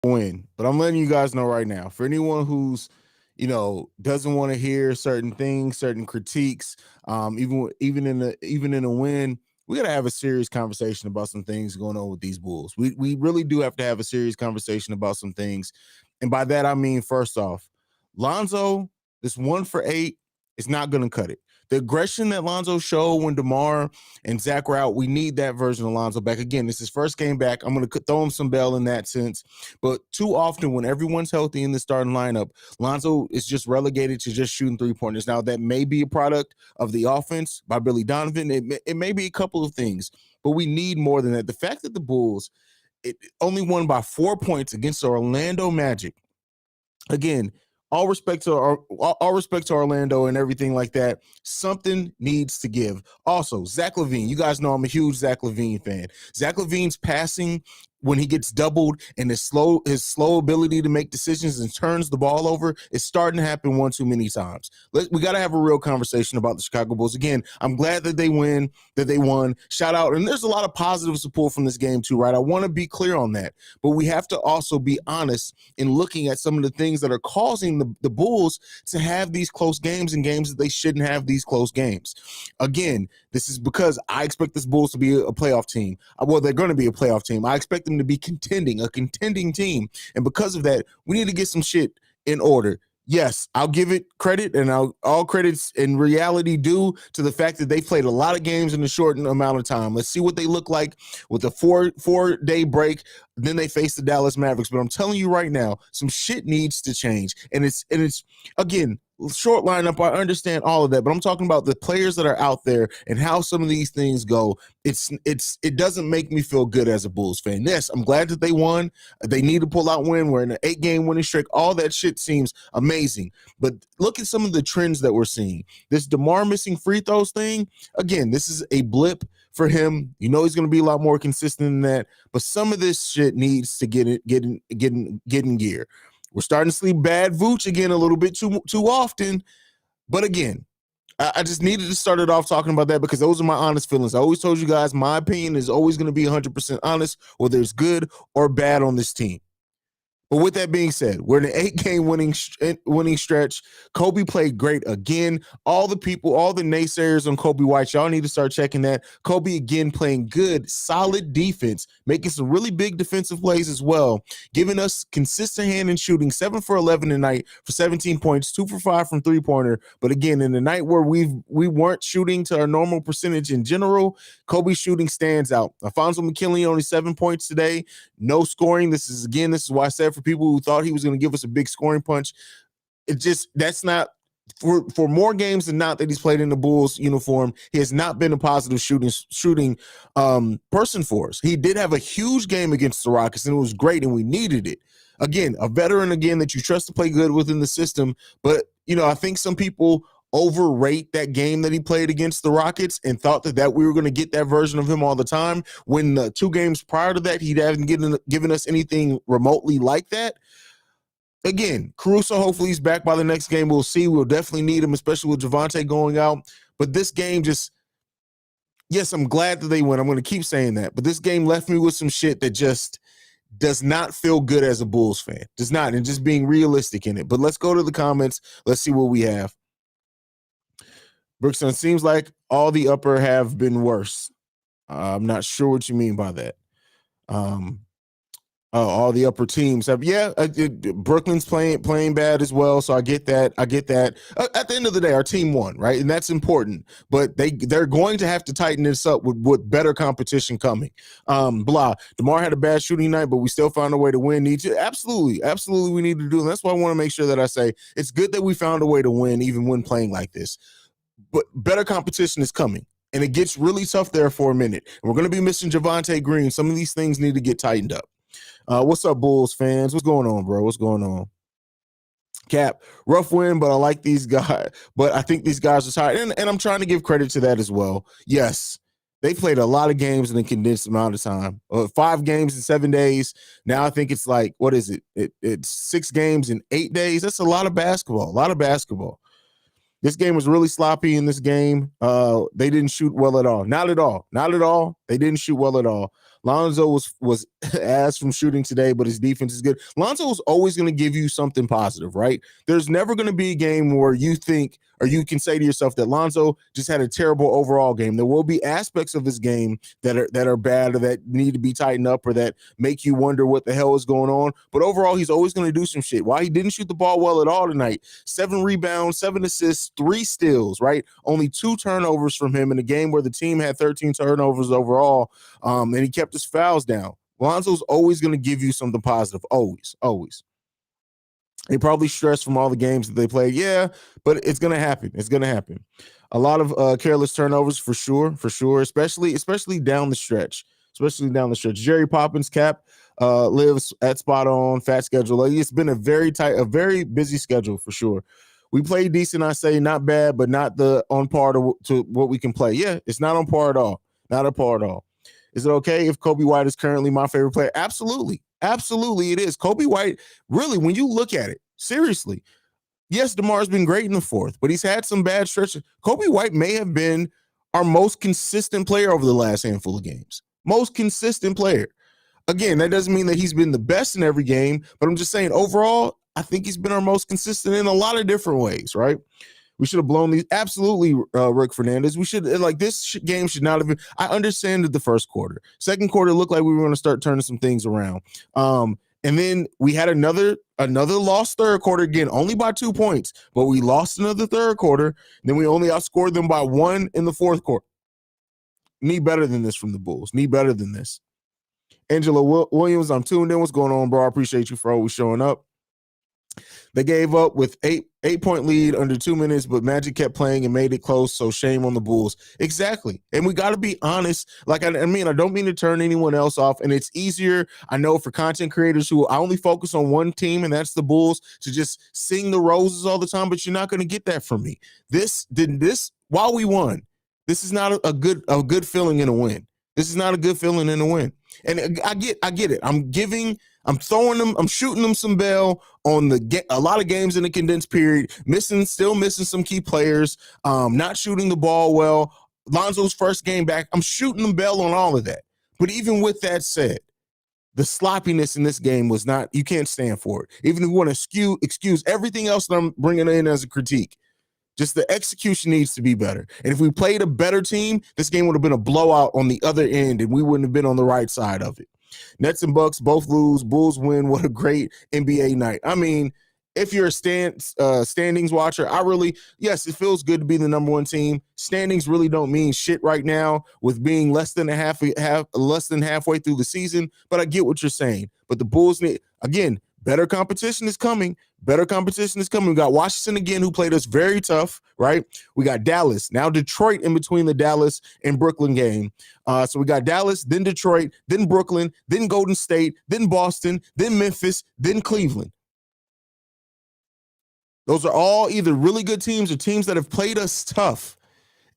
win. But I'm letting you guys know right now, for anyone who's doesn't want to hear certain things, certain critiques, even in a win, we got to have a serious conversation about some things going on with these Bulls. We really do have to have a serious conversation about some things, and by that I mean, first off, Lonzo, this 1 for 8 is not going to cut it. The aggression that Lonzo showed when DeMar and Zach were out, we need that version of Lonzo back. Again, this is his first game back. I'm going to throw him some bell in that sense. But too often, when everyone's healthy in the starting lineup, Lonzo is just relegated to just shooting three-pointers. Now, that may be a product of the offense by Billy Donovan. It may be a couple of things, but we need more than that. The fact that the Bulls only won by 4 points against the Orlando Magic, again, all respect to Orlando and everything like that. Something needs to give. Also, Zach LaVine. You guys know I'm a huge Zach LaVine fan. Zach LaVine's passing, when he gets doubled, and his slow ability to make decisions and turns the ball over, is starting to happen one too many times. We got to have a real conversation about the Chicago Bulls. Again, I'm glad that they won. Shout out. And there's a lot of positive support from this game too, right? I want to be clear on that. But we have to also be honest in looking at some of the things that are causing the Bulls to have these close games and games that they shouldn't have these close games. Again, this is because I expect this Bulls to be a playoff team. Well, they're going to be a playoff team. I expect them to be a contending team. And because of that, we need to get some shit in order. Yes, I'll give it credit, and all credits in reality due to the fact that they played a lot of games in a short amount of time. Let's see what they look like with a four-day break. Then they face the Dallas Mavericks. But I'm telling you right now, some shit needs to change. And it's again, short lineup, I understand all of that, but I'm talking about the players that are out there and how some of these things go. It doesn't make me feel good as a Bulls fan. Yes, I'm glad that they won. They need to pull out win. We're in an 8-game winning streak. All that shit seems amazing. But look at some of the trends that we're seeing. This DeMar missing free throws thing, again, this is a blip for him. You know he's going to be a lot more consistent than that. But some of this shit needs to get in gear. We're starting to see bad Vooch again a little bit too often. But again, I just needed to start it off talking about that because those are my honest feelings. I always told you guys my opinion is always going to be 100% honest, whether it's good or bad on this team. But with that being said, we're in an 8-game winning stretch. Kobe played great again. All the naysayers on Kobe White, y'all need to start checking that. Kobe again playing good, solid defense, making some really big defensive plays as well, giving us consistent hand in shooting, 7 for 11 tonight for 17 points, 2 for 5 from three-pointer. But again, in the night where we weren't shooting to our normal percentage in general, Kobe's shooting stands out. Alfonso McKinley only 7 points today, no scoring. This is why I said for people who thought he was going to give us a big scoring punch, that's not for more games than not that he's played in the Bulls uniform. He has not been a positive shooting person for us. He did have a huge game against the Rockets, and it was great, and we needed it. Again, a veteran again that you trust to play good within the system, but I think some people overrate that game that he played against the Rockets and thought that we were going to get that version of him all the time, when the 2 games prior to that he hadn't given us anything remotely like that. Again, Caruso, hopefully he's back by the next game. We'll see. We'll definitely need him, especially with Javante going out. But this game yes, I'm glad that they win. I'm going to keep saying that. But this game left me with some shit that just does not feel good as a Bulls fan. Does not. And just being realistic in it. But let's go to the comments. Let's see what we have. Brookson, seems like all the upper have been worse. I'm not sure what you mean by that. All the upper teams have, Brooklyn's playing bad as well, so I get that. At the end of the day, our team won, right? And that's important. But they're going to have to tighten this up with better competition coming. DeMar had a bad shooting night, but we still found a way to win. Absolutely, we need to do. And that's why I want to make sure that I say it's good that we found a way to win, even when playing like this. But better competition is coming, and it gets really tough there for a minute. And we're going to be missing Javante Green. Some of these things need to get tightened up. What's up, Bulls fans? What's going on, bro? What's going on? Cap, rough win, but I like these guys. But I think these guys are tired, and I'm trying to give credit to that as well. Yes, they played a lot of games in a condensed amount of time. 5 games in 7 days. Now I think it's like, what is it? It's 6 games in 8 days. That's a lot of basketball. This game was really sloppy in this game. They didn't shoot well at all. Not at all. They didn't shoot well at all. Lonzo was ass from shooting today, but his defense is good. Lonzo is always going to give you something positive, right? There's never going to be a game where you think or you can say to yourself that Lonzo just had a terrible overall game. There will be aspects of his game that are bad or that need to be tightened up or that make you wonder what the hell is going on. But overall, he's always going to do some shit. Why he didn't shoot the ball well at all tonight? 7 rebounds, 7 assists, 3 steals, right? Only 2 turnovers from him in a game where the team had 13 turnovers overall, and he kept his fouls down. Lonzo's always going to give you something positive. Always, always. They probably stressed from all the games that they played. Yeah, but it's going to happen. It's going to happen. A lot of careless turnovers for sure, especially down the stretch. Jerry Poppins cap lives at spot on, fat schedule. Like, it's been a very very busy schedule for sure. We played decent, I say, not bad, but not the on par to what we can play. Yeah, it's not on par at all. Not on par at all. Is it okay if Kobe White is currently my favorite player? Absolutely. Absolutely, it is. Kobe White, really, when you look at it, seriously, yes, DeMar's been great in the fourth, but he's had some bad stretches. Kobe White may have been our most consistent player over the last handful of games. Most consistent player. Again, that doesn't mean that he's been the best in every game, but I'm just saying overall, I think he's been our most consistent in a lot of different ways, right? We should have blown these. Absolutely, Rick Fernandez. We should, like, this game should not have been. I understand the first quarter. Second quarter looked like we were going to start turning some things around. And then we had another lost third quarter, again, only by 2 points, but we lost another third quarter. Then we only outscored them by 1 in the fourth quarter. Need better than this from the Bulls. Need better than this. Angela Williams, I'm tuned in. What's going on, bro? I appreciate you for always showing up. They gave up with 8-point lead under 2 minutes, but Magic kept playing and made it close, so shame on the Bulls. Exactly. And we got to be honest. Like, I mean, I don't mean to turn anyone else off, and it's easier, I know, for content creators who I only focus on one team, and that's the Bulls, to just sing the roses all the time, but you're not going to get that from me. This, while we won, this is not a good feeling in a win. This is not a good feeling in a win. And I get it. I'm shooting them some bail on a lot of games in the condensed period, still missing some key players, not shooting the ball well. Lonzo's first game back, I'm shooting them bail on all of that. But even with that said, the sloppiness in this game was not, you can't stand for it. Even if you want to excuse everything else that I'm bringing in as a critique, just the execution needs to be better. And if we played a better team, this game would have been a blowout on the other end, and we wouldn't have been on the right side of it. Nets and Bucks both lose. Bulls win. What a great NBA night. I mean, if you're a standings watcher, yes, it feels good to be the number one team. Standings really don't mean shit right now with being less than halfway through the season, but I get what you're saying. But the Bulls need, again, better competition is coming. We got Washington again, who played us very tough, right? We got Dallas, now Detroit in between the Dallas and Brooklyn game. So we got Dallas, then Detroit, then Brooklyn, then Golden State, then Boston, then Memphis, then Cleveland. Those are all either really good teams or teams that have played us tough.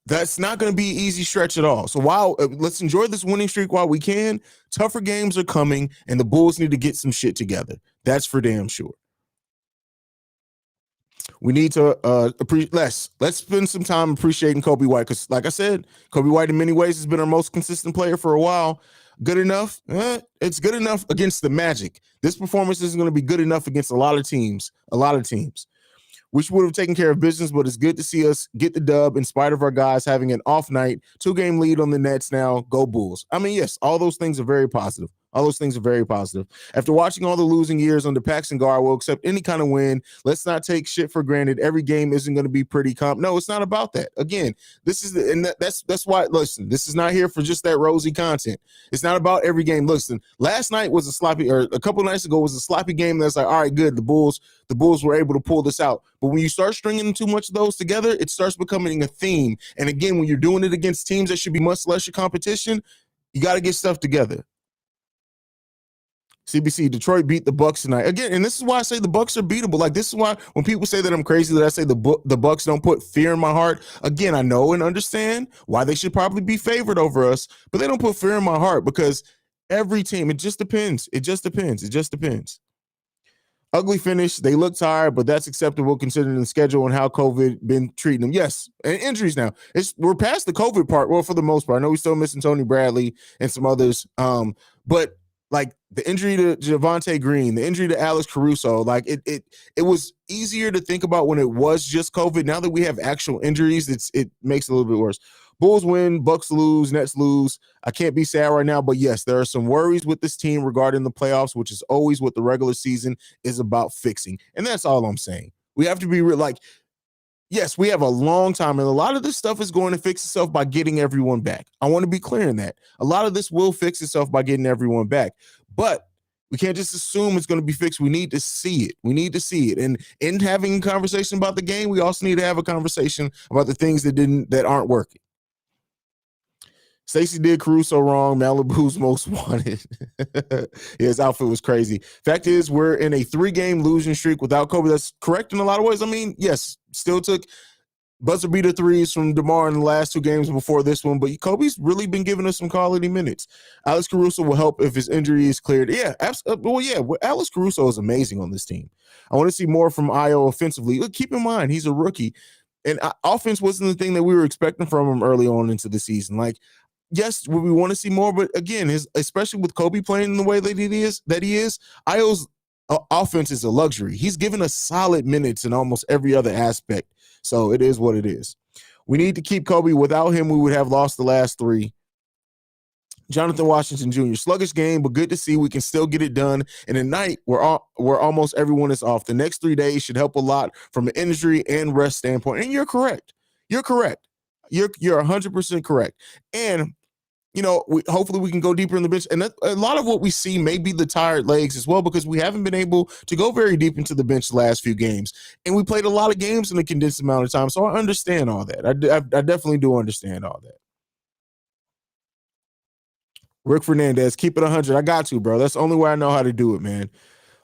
That's not going to be an easy stretch at all. So let's enjoy this winning streak while we can. Tougher games are coming, and the Bulls need to get some shit together. That's for damn sure. We need to let's spend some time appreciating Kobe White, because, like I said, Kobe White in many ways has been our most consistent player for a while. Good enough? It's good enough against the Magic. This performance isn't going to be good enough against a lot of teams. Wish we would have taken care of business, but it's good to see us get the dub in spite of our guys having an off night. 2-game lead on the Nets now. Go Bulls. I mean, yes, all those things are very positive. After watching all the losing years under Paxson Gar, we'll accept any kind of win. Let's not take shit for granted. Every game isn't going to be pretty No, it's not about that. Again, that's why, listen, this is not here for just that rosy content. It's not about every game. Listen, last night was a couple nights ago was a sloppy game that's like, all right, good. The Bulls were able to pull this out. But when you start stringing too much of those together, it starts becoming a theme. And again, when you're doing it against teams that should be much less your competition, you got to get stuff together. CBC, Detroit beat the Bucks tonight. Again, and this is why I say the Bucks are beatable. Like, this is why when people say that I'm crazy that I say the Bucks don't put fear in my heart. Again, I know and understand why they should probably be favored over us, but they don't put fear in my heart because every team, it just depends. Ugly finish. They look tired, but that's acceptable considering the schedule and how COVID been treating them. Yes, and injuries now. We're past the COVID part. Well, for the most part, I know we're still missing Tony Bradley and some others. But like the injury to Javonte Green, the injury to Alex Caruso, like it was easier to think about when it was just COVID. Now that we have actual injuries, it makes it a little bit worse. Bulls win, Bucks lose, Nets lose. I can't be sad right now, but yes, there are some worries with this team regarding the playoffs, which is always what the regular season is about fixing. And that's all I'm saying. We have to be real. Like, yes, we have a long time, and a lot of this stuff is going to fix itself by getting everyone back. I want to be clear in that. A lot of this will fix itself by getting everyone back. But we can't just assume it's going to be fixed. We need to see it. We need to see it. And in having a conversation about the game, we also need to have a conversation about the things that aren't working. Stacey did Caruso wrong. Malibu's most wanted. His outfit was crazy. Fact is, we're in a 3-game losing streak without Kobe. That's correct in a lot of ways. I mean, yes, still took buzzer beater threes from DeMar in the last 2 games before this one, but Kobe's really been giving us some quality minutes. Alex Caruso will help if his injury is cleared. Yeah, absolutely. Well, yeah, Alex Caruso is amazing on this team. I want to see more from Io offensively. Look, keep in mind, he's a rookie, and offense wasn't the thing that we were expecting from him early on into the season. Like, yes, we want to see more, but again, especially with Kobe playing in the way that he is, Io's offense is a luxury. He's given us solid minutes in almost every other aspect. So it is what it is. We need to keep Kobe. Without him, we would have lost the last 3. Jonathan Washington Jr., sluggish game, but good to see we can still get it done. And at night, where almost everyone is off. The next 3 days should help a lot from an injury and rest standpoint. And you're correct. You're correct. You're 100% correct. And hopefully we can go deeper in the bench. And a lot of what we see may be the tired legs as well, because we haven't been able to go very deep into the bench the last few games. And we played a lot of games in a condensed amount of time. So I understand all that. I definitely do understand all that. Rick Fernandez, keep it 100. I got to, bro. That's the only way I know how to do it, man.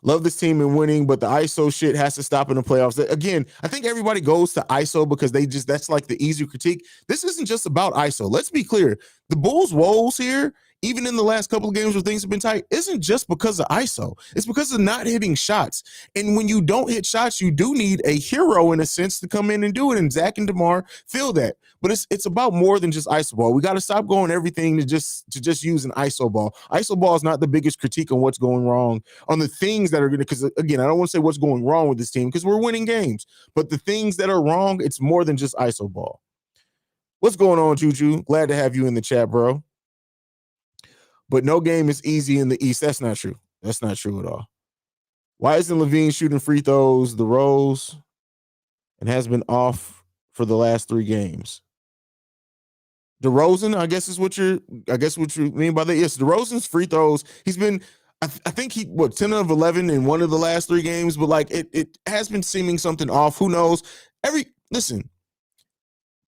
Love this team and winning, but the ISO shit has to stop in the playoffs. Again, I think everybody goes to ISO because that's like the easier critique. This isn't just about ISO. Let's be clear. The Bulls' woes here, even in the last couple of games where things have been tight, isn't just because of ISO. It's because of not hitting shots. And when you don't hit shots, you do need a hero, in a sense, to come in and do it. And Zach and DeMar feel that. But it's about more than just ISO ball. We got to stop going everything to just use an ISO ball. ISO ball is not the biggest critique on what's going wrong, on the things that are going to, because again, I don't want to say what's going wrong with this team because we're winning games. But the things that are wrong, it's more than just ISO ball. What's going on, Juju? Glad to have you in the chat, bro. But no game is easy in the East. That's not true. That's not true at all. Why isn't Levine shooting free throws, the rolls, and has been off for the last 3 games? DeRozan, I guess what you mean by that. Yes, DeRozan's free throws. He's been, I think 10 of 11 in one of the last 3 games, but like it has been seeming something off. Who knows? Listen,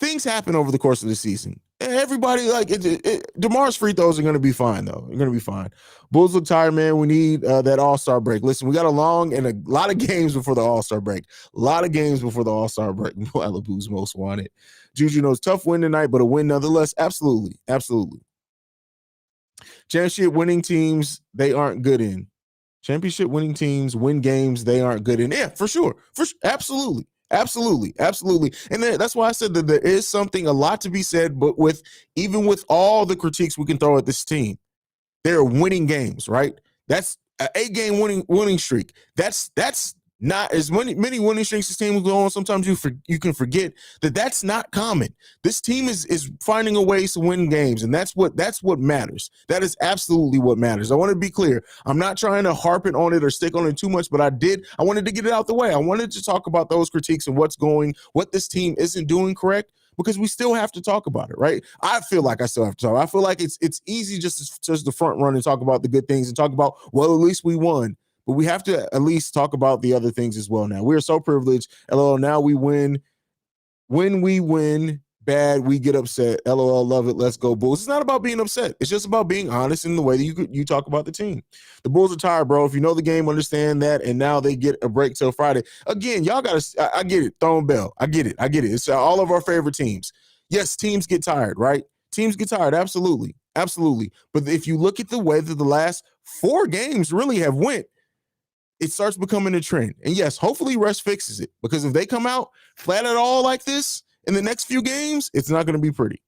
things happen over the course of the season. Everybody, like DeMar's free throws are going to be fine, though. They're going to be fine. Bulls look tired, man. We need that All-Star break. Listen, we got a long and a lot of games before the All-Star break. A lot of games before the All-Star break. Malibu's most wanted. Juju knows tough win tonight, but a win nonetheless. Absolutely. Absolutely. Championship winning teams, they aren't good in. Championship winning teams win games they aren't good in. Yeah, for sure. Absolutely. Absolutely. Absolutely. And that's why I said that there is something, a lot to be said, but even with all the critiques we can throw at this team, they're winning games, right? That's an 8-game winning streak. That's not as many winning streaks this team will go on. Sometimes you can forget that's not common. This team is finding a way to win games, and that's what matters. That is absolutely what matters. I want to be clear. I'm not trying to harp it on it or stick on it too much, but I wanted to get it out the way. I wanted to talk about those critiques and what this team isn't doing correct, because we still have to talk about it, right? I feel like I still have to talk. I feel like it's easy just the front run and talk about the good things and talk about, well, at least we won. But we have to at least talk about the other things as well now. We're so privileged. LOL, now we win. When we win bad, we get upset. LOL, love it. Let's go, Bulls. It's not about being upset. It's just about being honest in the way that you talk about the team. The Bulls are tired, bro. If you know the game, understand that. And now they get a break till Friday. Again, y'all got to – I get it. Throwing bell. I get it. It's all of our favorite teams. Yes, teams get tired, right? Teams get tired. Absolutely. Absolutely. But if you look at the way that the last 4 games really have went, it starts becoming a trend. And yes, hopefully Russ fixes it, because if they come out flat at all like this in the next few games, it's not going to be pretty.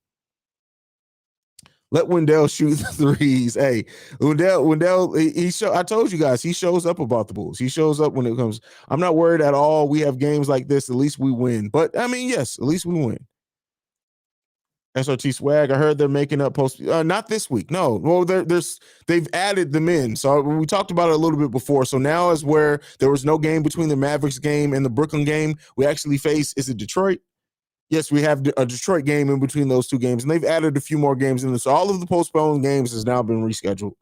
Let Wendell shoot the threes. Hey, Wendell, I told you guys, he shows up about the Bulls. He shows up when it comes. I'm not worried at all. We have games like this. At least we win. But I mean, yes, at least we win. SRT swag. I heard they're making up post. Not this week. No. Well, they've added them in. So we talked about it a little bit before. So now is where there was no game between the Mavericks game and the Brooklyn game. We actually face, is it Detroit? Yes, we have a Detroit game in between those two games, and they've added a few more games in there. So all of the postponed games has now been rescheduled.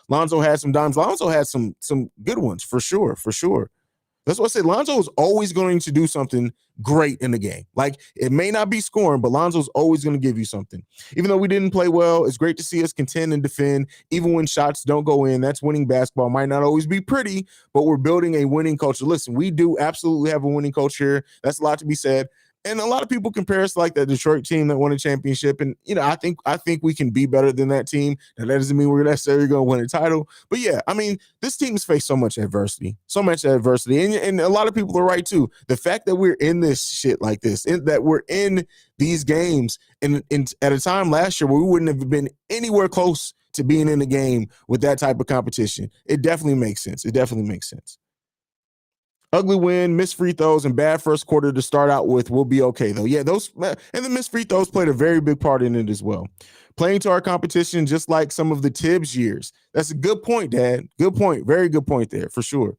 Lonzo had some dimes. Lonzo had some good ones for sure. That's what I said. Lonzo is always going to do something great in the game. Like, it may not be scoring, but Lonzo's always going to give you something. Even though we didn't play well, it's great to see us contend and defend, even when shots don't go in. That's winning basketball. Might not always be pretty, but we're building a winning culture. Listen, we do absolutely have a winning culture here. That's a lot to be said. And a lot of people compare us to like the Detroit team that won a championship. And, you know, I think we can be better than that team. Now, that doesn't mean we're necessarily going to win a title. But, yeah, I mean, this team has faced so much adversity. And a lot of people are right, too. The fact that we're in this shit like this, that we're in these games and at a time last year where we wouldn't have been anywhere close to being in the game with that type of competition, it definitely makes sense. Ugly win, missed free throws, and bad first quarter to start out with. We'll be okay, though. Yeah, those and the missed free throws played a very big part in it as well. Playing to our competition, just like some of the Tibbs years. That's a good point, Dad. Good point. Very good point there, for sure.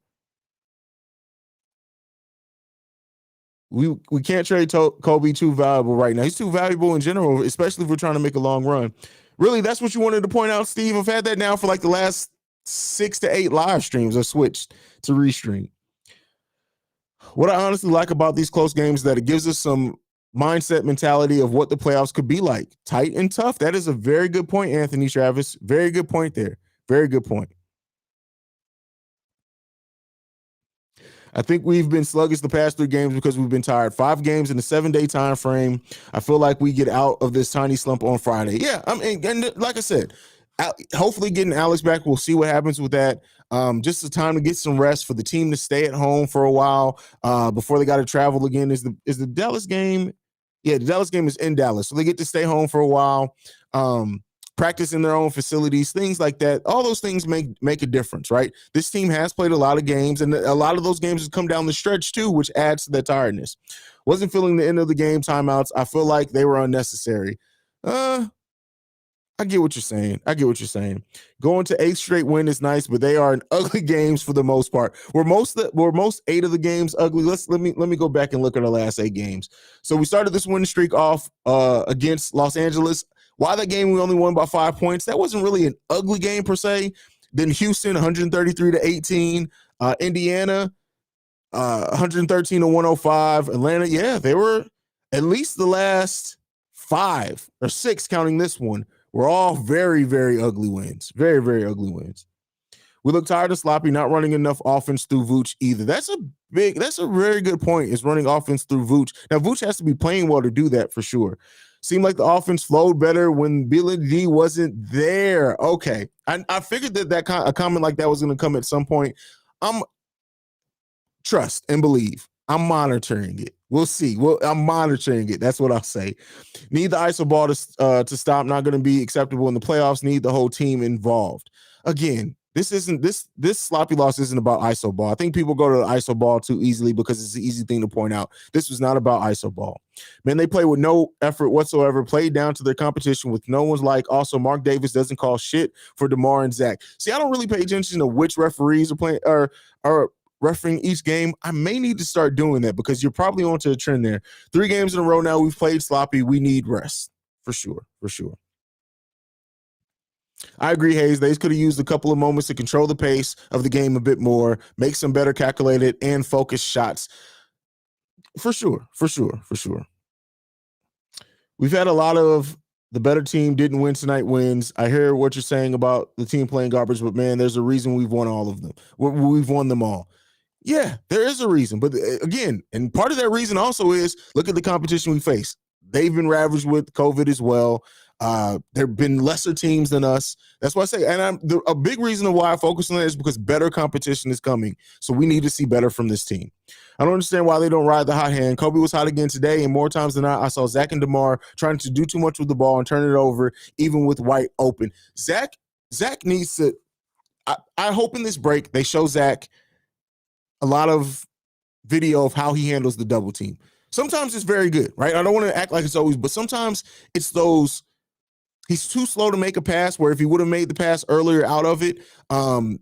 We can't trade Kobe too valuable right now. He's too valuable in general, especially if we're trying to make a long run. Really, that's what you wanted to point out, Steve. I've had that now for like the last 6 to 8 live streams. I switched to restream. What I honestly like about these close games is that it gives us some mindset mentality of what the playoffs could be like. Tight and tough. That is a very good point, Anthony Travis. Very good point there. Very good point. I think we've been sluggish the past 3 games because we've been tired. 5 games in a 7-day time frame. I feel like we get out of this tiny slump on Friday. Yeah, I mean, and like I said, hopefully getting Alex back, we'll see what happens with that. Just the time to get some rest for the team to stay at home for a while before they got to travel again. Is the Dallas game? Yeah, the Dallas game is in Dallas, so they get to stay home for a while, practice in their own facilities, things like that. All those things make a difference, right? This team has played a lot of games, and a lot of those games have come down the stretch too, which adds to that tiredness. Wasn't feeling the end of the game timeouts. I feel like they were unnecessary. I get what you're saying. Going to 8th straight win is nice, but they are in ugly games for the most part. Were most 8 of the games ugly? Let me go back and look at our last 8 games. So we started this winning streak off against Los Angeles. While that game we only won by 5 points, that wasn't really an ugly game per se. Then Houston 133-18, Indiana 113-105, Atlanta. Yeah, they were at least the last 5 or 6 counting this one. We're all very, very ugly wins. Very, very ugly wins. We look tired and sloppy, not running enough offense through Vooch either. That's a very good point, is running offense through Vooch. Now, Vooch has to be playing well to do that for sure. Seemed like the offense flowed better when Billy D wasn't there. Okay. I figured that a comment like that was going to come at some point. Trust and believe. I'm monitoring it. We'll see. I'm monitoring it. That's what I'll say. Need the ISO ball to stop. Not going to be acceptable in the playoffs. Need the whole team involved. Again, this sloppy loss isn't about ISO ball. I think people go to the ISO ball too easily because it's an easy thing to point out. This was not about ISO ball. Man, they play with no effort whatsoever, played down to their competition with no one's like. Also, Mark Davis doesn't call shit for DeMar and Zach. See, I don't really pay attention to which referees are playing or refereeing each game. I may need to start doing that because you're probably onto a trend there. 3 games in a row now, we've played sloppy. We need rest. For sure. I agree, Haize. They could have used a couple of moments to control the pace of the game a bit more, make some better calculated and focused shots. For sure. We've had a lot of the better team didn't win tonight wins. I hear what you're saying about the team playing garbage, but man, there's a reason we've won all of them. We've won them all. Yeah, there is a reason. But again, and part of that reason also is look at the competition we face. They've been ravaged with COVID as well. There have been lesser teams than us. That's why I say, and a big reason why I focus on that is because better competition is coming. So we need to see better from this team. I don't understand why they don't ride the hot hand. Kobe was hot again today, and more times than not, I saw Zach and DeMar trying to do too much with the ball and turn it over, even with White open. Zach needs to. I hope in this break they show Zach a lot of video of how he handles the double team. Sometimes it's very good, right? I don't want to act like it's always, but sometimes it's those. He's too slow to make a pass where if he would have made the pass earlier out of it,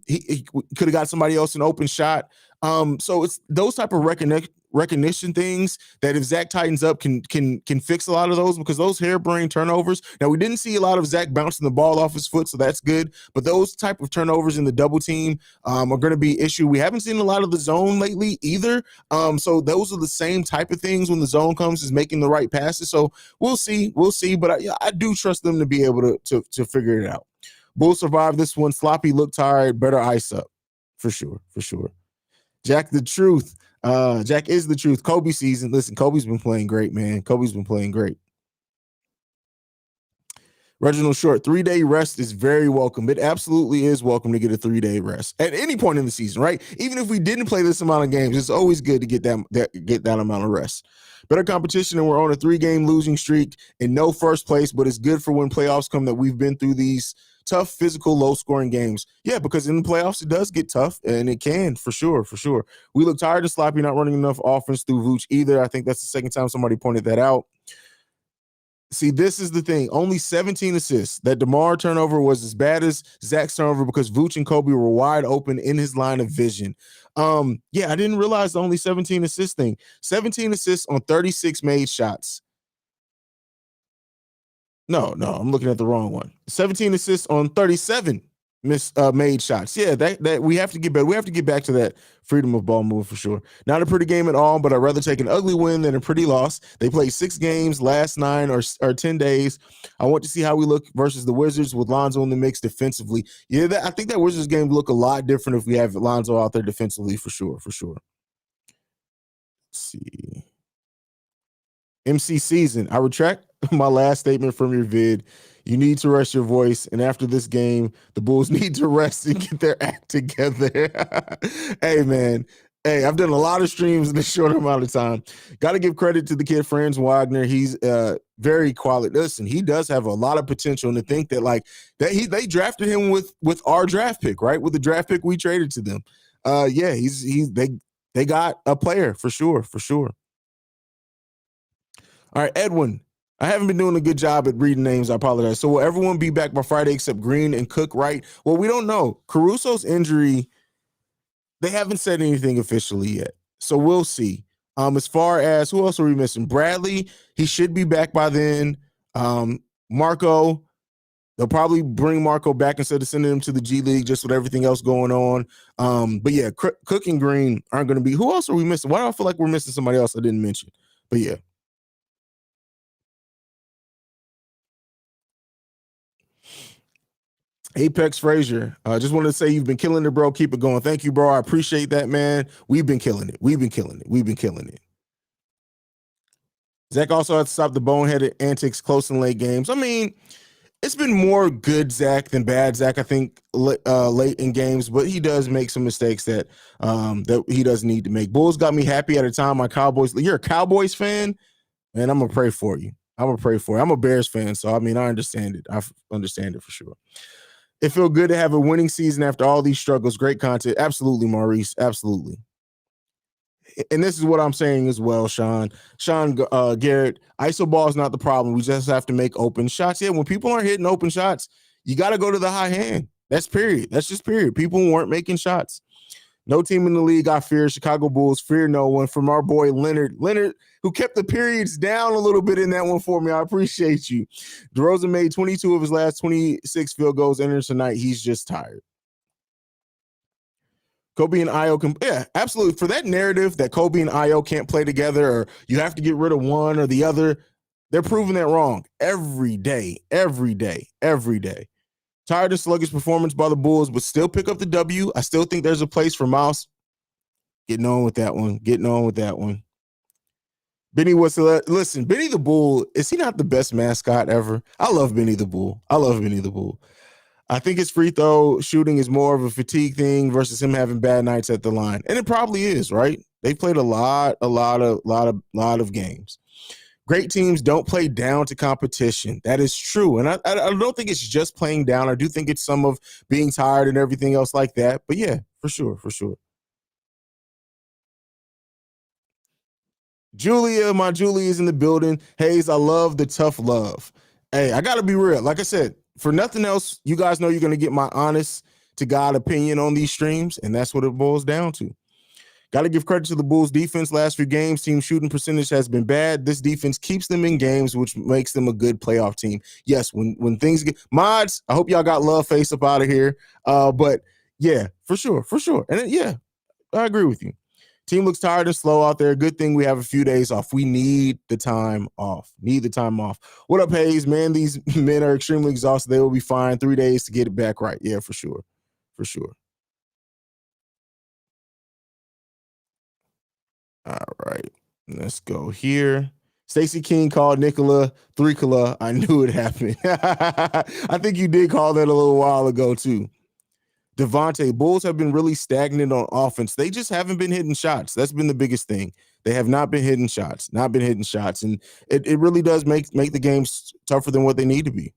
he could have got somebody else an open shot. So it's those type of recognition things that if Zach tightens up can fix a lot of those, because those harebrained turnovers. Now we didn't see a lot of Zach bouncing the ball off his foot, so that's good. But those type of turnovers in the double team are going to be an issue. We haven't seen a lot of the zone lately either. So those are the same type of things when the zone comes, is making the right passes. So we'll see. But I do trust them to be able to figure it out. Bulls survive this one. Sloppy, look tired, better ice up. For sure. Jack the truth. Jack is the truth. Kobe season. Listen, Kobe's been playing great, man. Kobe's been playing great. Reginald Short, 3-day rest is very welcome. It absolutely is welcome to get a 3-day rest at any point in the season, right? Even if we didn't play this amount of games, it's always good to get that amount of rest. Better competition, and we're on a 3-game losing streak and no first place, but it's good for when playoffs come that we've been through these tough, physical, low-scoring games. Yeah, because in the playoffs, it does get tough, and it can, for sure. We look tired and sloppy, not running enough offense through Vooch either. I think that's the second time somebody pointed that out. See, this is the thing. Only 17 assists. That DeMar turnover was as bad as Zach's turnover because Vooch and Kobe were wide open in his line of vision. Yeah, I didn't realize the only 17 assist thing. 17 assists on 36 made shots. No, I'm looking at the wrong one. 17 assists on 37 made shots. Yeah, that we have to get better. We have to get back to that freedom of ball move for sure. Not a pretty game at all, but I'd rather take an ugly win than a pretty loss. They played 6 games last 9 or 10 days. I want to see how we look versus the Wizards with Lonzo in the mix defensively. Yeah, I think that Wizards game look a lot different if we have Lonzo out there defensively for sure. Let's see. MC Season, I retract my last statement from your vid. You need to rest your voice, and after this game, the Bulls need to rest and get their act together. Hey, man. Hey, I've done a lot of streams in a short amount of time. Got to give credit to the kid, Franz Wagner. He's very quality. Listen, he does have a lot of potential, and to think that they drafted him with our draft pick, right? With the draft pick we traded to them. Yeah, they got a player for sure. All right, Edwin. I haven't been doing a good job at reading names. I apologize. So will everyone be back by Friday except Green and Cook, right? Well, we don't know. Caruso's injury, they haven't said anything officially yet. So we'll see. As far as who else are we missing? Bradley, he should be back by then. Marco, they'll probably bring Marco back instead of sending him to the G League just with everything else going on. But yeah, Cook and Green aren't going to be. Who else are we missing? Why do I feel like we're missing somebody else I didn't mention? But yeah. Apex Frazier, just wanted to say you've been killing it, bro. Keep it going. Thank you, bro. I appreciate that, man. We've been killing it. Zach also had to stop the boneheaded antics close and late games. I mean, it's been more good Zach than bad Zach, I think, late in games, but he does make some mistakes that he doesn't need to make. Bulls got me happy at a time. My Cowboys, you're a Cowboys fan, man, I'm going to pray for you. I'm a Bears fan, so, I mean, I understand it. I understand it for sure. It feels good to have a winning season after all these struggles. Great content. Absolutely, Maurice. Absolutely. And this is what I'm saying as well, Sean. Garrett, ISO ball is not the problem. We just have to make open shots. Yeah, when people aren't hitting open shots, you got to go to the high hand. That's period. That's just period. People weren't making shots. No team in the league I fear. Chicago Bulls fear no one. From our boy Leonard, who kept the periods down a little bit in that one for me. I appreciate you. DeRozan made 22 of his last 26 field goals entering tonight. He's just tired. Kobe and Io yeah, absolutely. For that narrative that Kobe and Io can't play together, or you have to get rid of one or the other, they're proving that wrong every day. Tired of sluggish performance by the Bulls, but still pick up the W. I still think there's a place for Mouse. Getting on with that one. Benny was listen. Benny the Bull, is he not the best mascot ever? I love Benny the Bull. I love Benny the Bull. I think his free throw shooting is more of a fatigue thing versus him having bad nights at the line, and it probably is, right? They played a lot of games. Great teams don't play down to competition. That is true, and I don't think it's just playing down. I do think it's some of being tired and everything else like that. But yeah, for sure, for sure. Julia, my Julie is in the building. Haize, I love the tough love. Hey, I got to be real. Like I said, for nothing else, you guys know you're going to get my honest to God opinion on these streams, and that's what it boils down to. Got to give credit to the Bulls defense. Last few games, team shooting percentage has been bad. This defense keeps them in games, which makes them a good playoff team. Yes, when things get mods, I hope y'all got love face up out of here. But yeah, for sure, for sure. And yeah, I agree with you. Team looks tired and slow out there. Good thing we have a few days off. We need the time off. Need the time off. What up, Haize? Man, these men are extremely exhausted. They will be fine. 3 days to get it back right. Yeah, for sure. For sure. All right. Let's go here. Stacey King called Nicola Threecola. I knew it happened. I think you did call that a little while ago, too. Devontae, Bulls have been really stagnant on offense. They just haven't been hitting shots. That's been the biggest thing. They have not been hitting shots, and it really does make the games tougher than what they need to be.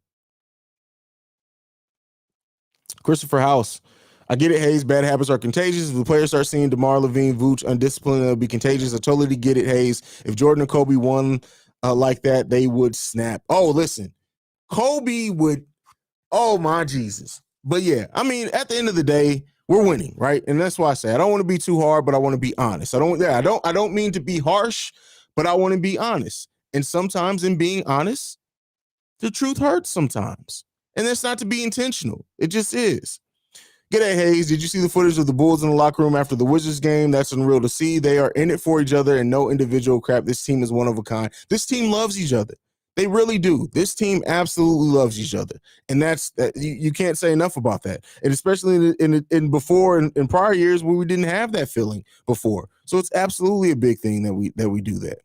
Christopher House, I get it, Haize. Bad habits are contagious. If the players start seeing DeMar Levine, Vooch, undisciplined, it'll be contagious. I totally get it, Haize. If Jordan and Kobe won like that, they would snap. Oh, listen, Kobe would. Oh my Jesus. But yeah, I mean, at the end of the day, we're winning, right? And that's why I say I don't want to be too hard, but I want to be honest. I don't mean to be harsh, but I want to be honest. And sometimes in being honest, the truth hurts sometimes. And that's not to be intentional. It just is. G'day, Haize. Did you see the footage of the Bulls in the locker room after the Wizards game? That's unreal to see. They are in it for each other and no individual crap. This team is one of a kind. This team loves each other. They really do. This team absolutely loves each other, and that's you can't say enough about that. And especially in before in prior years where we didn't have that feeling before, so it's absolutely a big thing that we do that.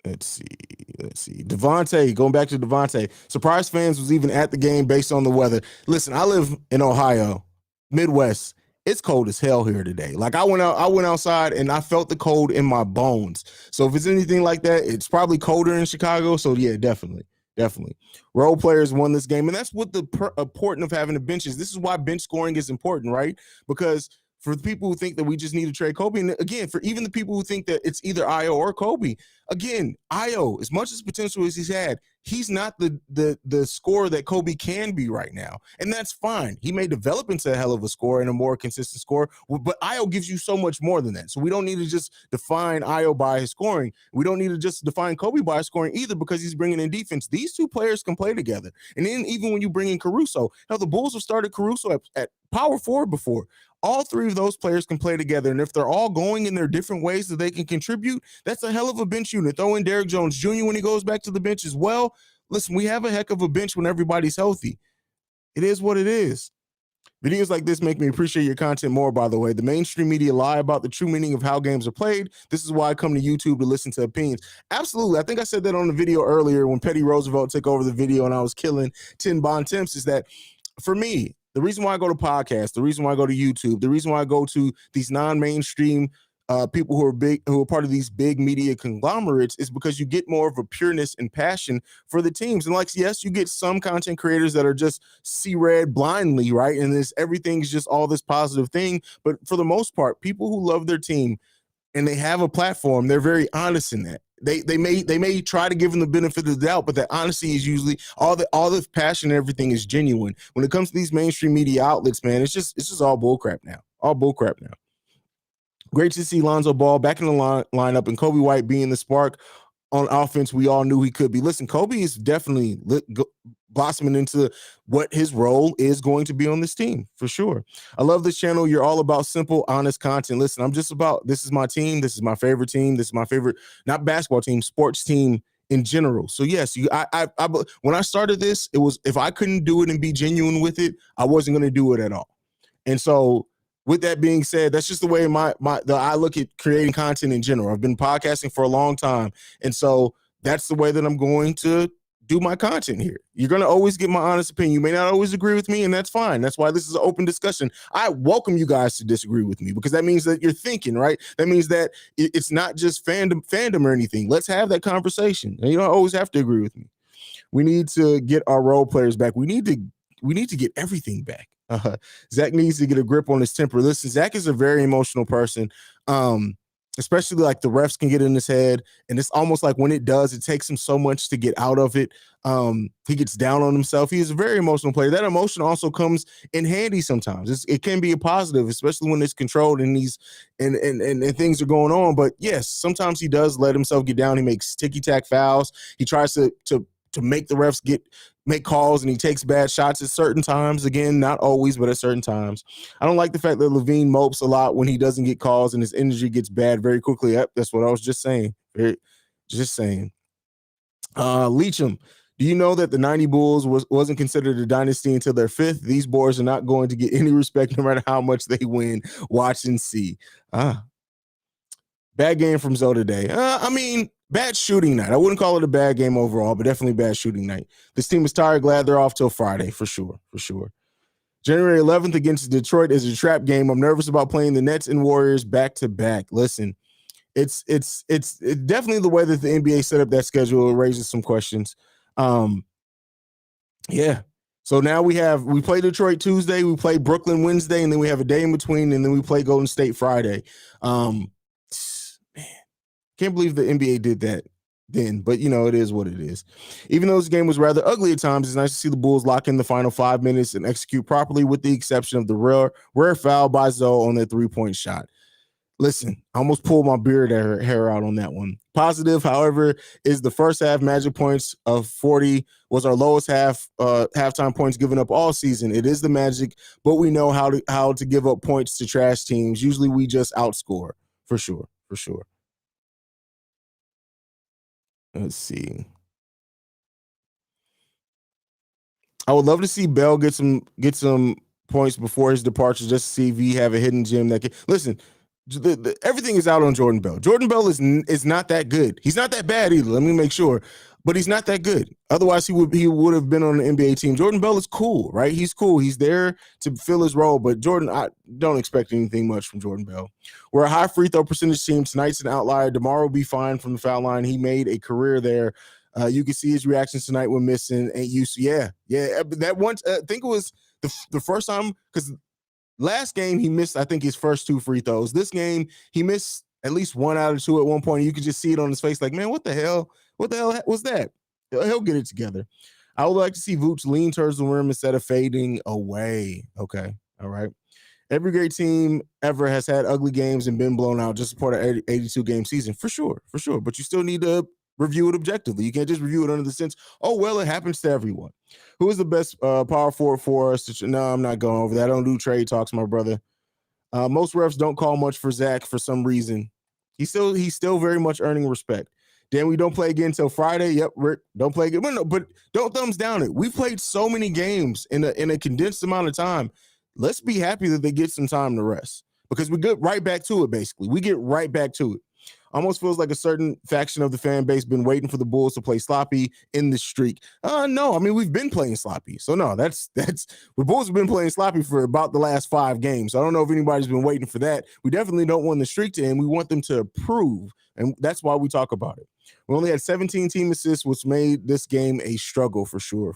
Let's see. Devontae, going back to Devontae. Surprise fans was even at the game based on the weather. Listen, I live in Ohio, Midwest. It's cold as hell here today. Like I went outside and I felt the cold in my bones. So if it's anything like that, it's probably colder in Chicago. So yeah, definitely. Role players won this game. And that's what the important of having a bench is. This is why bench scoring is important, right? Because for the people who think that we just need to trade Kobe, and again, for even the people who think that it's either Io or Kobe, again, Io, as much as potential as he's had, he's not the scorer that Kobe can be right now, and that's fine. He may develop into a hell of a scorer and a more consistent scorer, but Io gives you so much more than that. So we don't need to just define Io by his scoring. We don't need to just define Kobe by his scoring either, because he's bringing in defense. These two players can play together, and then even when you bring in Caruso, now the Bulls have started Caruso at power forward before. All three of those players can play together, and if they're all going in their different ways that they can contribute, that's a hell of a bench unit. Throw in Derrick Jones Jr. when he goes back to the bench as well. Listen, we have a heck of a bench when everybody's healthy. It is what it is. Videos like this make me appreciate your content more, by the way. The mainstream media lie about the true meaning of how games are played. This is why I come to YouTube to listen to opinions. Absolutely. I think I said that on the video earlier when Petty Roosevelt took over the video and I was killing 10 Bon Temps, is that for me, the reason why I go to podcasts, the reason why I go to YouTube, the reason why I go to these non-mainstream people who are big, who are part of these big media conglomerates, is because you get more of a pureness and passion for the teams. And like, yes, you get some content creators that are just see red blindly, right? And this everything's just all this positive thing. But for the most part, people who love their team and they have a platform, they're very honest in that. They may try to give them the benefit of the doubt, but that honesty is usually all the passion and everything is genuine. When it comes to these mainstream media outlets, man, it's just all bullcrap now. All bullcrap now. Great to see Lonzo Ball back in the lineup and Kobe White being the spark on offense we all knew he could be. Listen, Kobe is definitely blossoming into what his role is going to be on this team, for sure. I love this channel. You're all about simple, honest content. Listen, I'm just about, this is my team. This is my favorite team. This is my favorite, not basketball team, sports team in general. So yes, when I started this, it was, if I couldn't do it and be genuine with it, I wasn't going to do it at all. And so with that being said, that's just the way I look at creating content in general. I've been podcasting for a long time, and so that's the way that I'm going to do my content here. You're going to always get my honest opinion. You may not always agree with me, and that's fine. That's why this is an open discussion. I welcome you guys to disagree with me because that means that you're thinking, right? That means that it's not just fandom or anything. Let's have that conversation. And you don't always have to agree with me. We need to get our role players back. We need to get everything back. Zach needs to get a grip on his temper. Listen, Zach is a very emotional person. Especially like the refs can get in his head, and it's almost like when it does, it takes him so much to get out of it. He gets down on himself. He is a very emotional player. That emotion also comes in handy sometimes. It can be a positive, especially when it's controlled and and things are going on. But yes, sometimes he does let himself get down. He makes ticky-tack fouls. He tries to make the refs make calls, and he takes bad shots at certain times. Again, not always, but at certain times. I don't like the fact that Levine mopes a lot when he doesn't get calls and his energy gets bad very quickly. Yep, that's what I was just saying. Just saying. Leacham, do you know that the 90 Bulls wasn't considered a dynasty until their fifth? These boys are not going to get any respect no matter how much they win. Watch and see. Bad game from Zoe today. Bad shooting night. I wouldn't call it a bad game overall, but definitely bad shooting night. This team is tired. Glad they're off till Friday, for sure. January 11th against Detroit is a trap game. I'm nervous about playing the Nets and Warriors back to back. Listen, it's definitely the way that the NBA set up that schedule. It raises some questions. Yeah. So now we play Detroit Tuesday, we play Brooklyn Wednesday, and then we have a day in between, and then we play Golden State Friday. Man, can't believe the NBA did that then, but it is what it is. Even though this game was rather ugly at times, it's nice to see the Bulls lock in the final 5 minutes and execute properly, with the exception of the rare foul by Zoe on their 3-point shot. Listen, I almost pulled my beard hair out on that one. Positive, however, is the first half Magic points of 40 was our lowest halftime points given up all season. It is the Magic, but we know how to give up points to trash teams. Usually we just outscore, for sure. Let's see. I would love to see Bell get some points before his departure, just to see if he have a hidden gem that can listen. Everything is out on Jordan Bell. Jordan Bell is not that good. He's not that bad either. Let me make sure, but he's not that good. Otherwise, he would have been on the NBA team. Jordan Bell is cool, right? He's cool. He's there to fill his role. But Jordan, I don't expect anything much from Jordan Bell. We're a high free throw percentage team. Tonight's an outlier. DeMar will be fine from the foul line. He made a career there. You can see his reactions tonight when missing. And yeah. That one, I think it was the first time, because last game, he missed, I think, his first 2 free throws. This game, he missed at least 1 out of 2 at one point. You could just see it on his face like, man, what the hell? What the hell was that? He'll get it together. I would like to see Vooch lean towards the rim instead of fading away. Okay. All right. Every great team ever has had ugly games and been blown out. Just support an 82-game season. For sure. But you still need to review it objectively. You can't just review it under the sense, oh, well, it happens to everyone. Who is the best power forward for us? No, I'm not going over that. I don't do trade talks, my brother. Most refs don't call much for Zach for some reason. He's still very much earning respect. Then we don't play again until Friday. Yep, Rick, don't play again. But don't thumbs down it. We've played so many games in a condensed amount of time. Let's be happy that they get some time to rest, because we get right back to it, basically. We get right back to it. Almost feels like a certain faction of the fan base been waiting for the Bulls to play sloppy in the streak. No, I mean, we've been playing sloppy. So no, that's the Bulls have been playing sloppy for about the last 5 games. So I don't know if anybody's been waiting for that. We definitely don't want the streak to end. We want them to improve, and that's why we talk about it. We only had 17 team assists, which made this game a struggle for sure.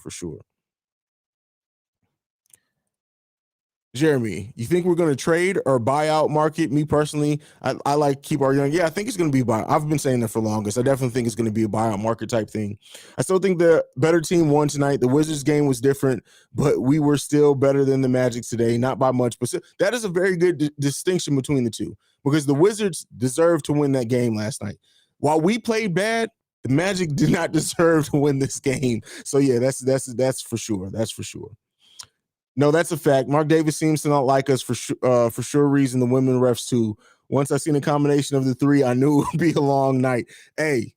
Jeremy, you think we're going to trade or buy out market? Me personally, I like keep our young. Yeah, I think it's going to be buy. I've been saying that for longest. I definitely think it's going to be a buyout market type thing. I still think the better team won tonight. The Wizards game was different, but we were still better than the Magic today, not by much. But that is a very good distinction between the two, because the Wizards deserved to win that game last night. While we played bad, the Magic did not deserve to win this game. So yeah, that's for sure. That's for sure. No, that's a fact. Mark Davis seems to not like us for sure reason. The women refs too. Once I seen a combination of the 3, I knew it would be a long night. Hey,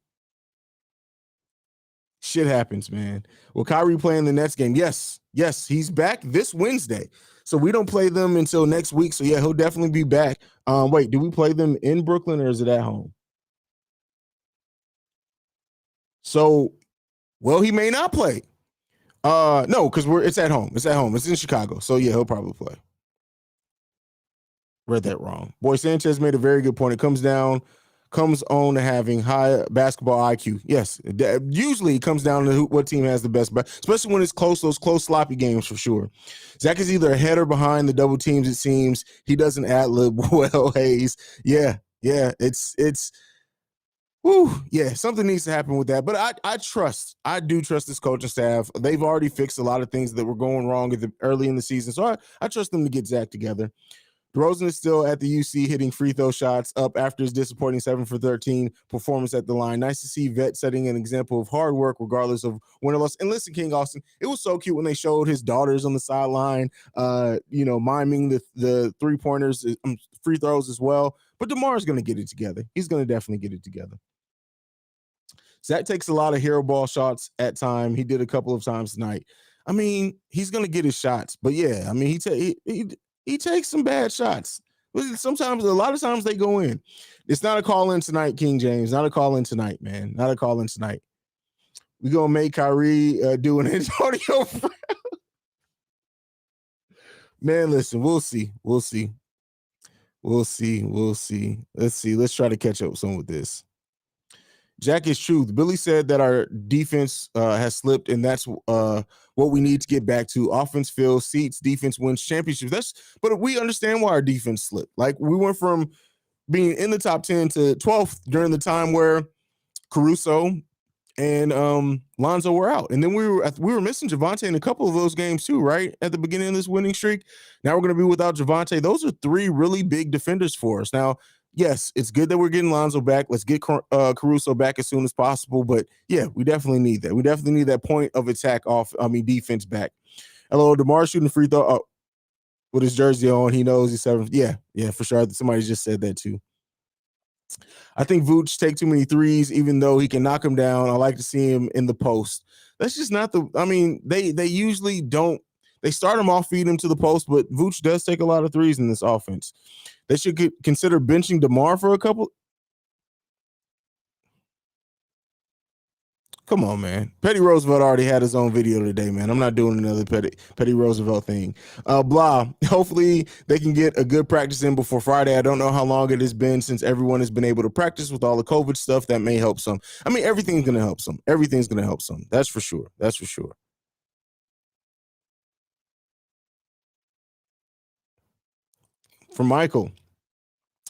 shit happens, man. Will Kyrie play in the Nets game? Yes, he's back this Wednesday. So we don't play them until next week. So yeah, he'll definitely be back. Wait, do we play them in Brooklyn or is it at home? So, well, he may not play. No, because it's at home. It's at home. It's in Chicago. So yeah, he'll probably play. Read that wrong. Boy, Sanchez made a very good point. It comes on to having high basketball IQ. Yes, usually it comes down to what team has the best, especially when it's close, those close sloppy games for sure. Zach is either ahead or behind the double teams, it seems. He doesn't ad-lib well, Haize. Yeah, it's whew, yeah, something needs to happen with that. But I do trust this coaching staff. They've already fixed a lot of things that were going wrong early in the season. So I trust them to get Zach together. DeRozan is still at the UC hitting free throw shots up after his disappointing 7 for 13 performance at the line. Nice to see Vet setting an example of hard work regardless of win or loss. And listen, King Austin, it was so cute when they showed his daughters on the sideline, miming the three-pointers, free throws as well. But DeMar's going to get it together. He's going to definitely get it together. Zach takes a lot of hero ball shots at time. He did a couple of times tonight. I mean, he's going to get his shots. But yeah, I mean, he takes some bad shots. Sometimes, a lot of times they go in. It's not a call in tonight, King James. Not a call in tonight, man. Not a call in tonight. We're going to make Kyrie do an Antonio. Man, listen, we'll see. Let's see. Let's try to catch up some with this. Jack is truth. Billy said that our defense has slipped, and that's what we need to get back to. Offense fills seats, defense wins championships. But we understand why our defense slipped. Like, we went from being in the top 10 to 12th during the time where Caruso and Lonzo were out, and then we were missing Javonte in a couple of those games too, right at the beginning of this winning streak. Now we're going to be without Javonte. Those are three really big defenders for us. Now, yes, it's good that we're getting Lonzo back. Let's get Caruso back as soon as possible. But yeah, we definitely need that. We definitely need that point of attack defense back. Hello, DeMar shooting free throw. Oh, with his jersey on, he knows he's 7. Yeah, for sure. Somebody just said that too. I think Vooch take too many threes, even though he can knock them down. I like to see him in the post. That's just not they usually don't. They start him off, feed him to the post, but Vooch does take a lot of threes in this offense. They should consider benching DeMar for a couple. Come on, man. Petty Roosevelt already had his own video today, man. I'm not doing another Petty Roosevelt thing. Blah. Hopefully they can get a good practice in before Friday. I don't know how long it has been since everyone has been able to practice with all the COVID stuff. That may help some. I mean, everything's going to help some. Everything's going to help some. That's for sure. From Michael.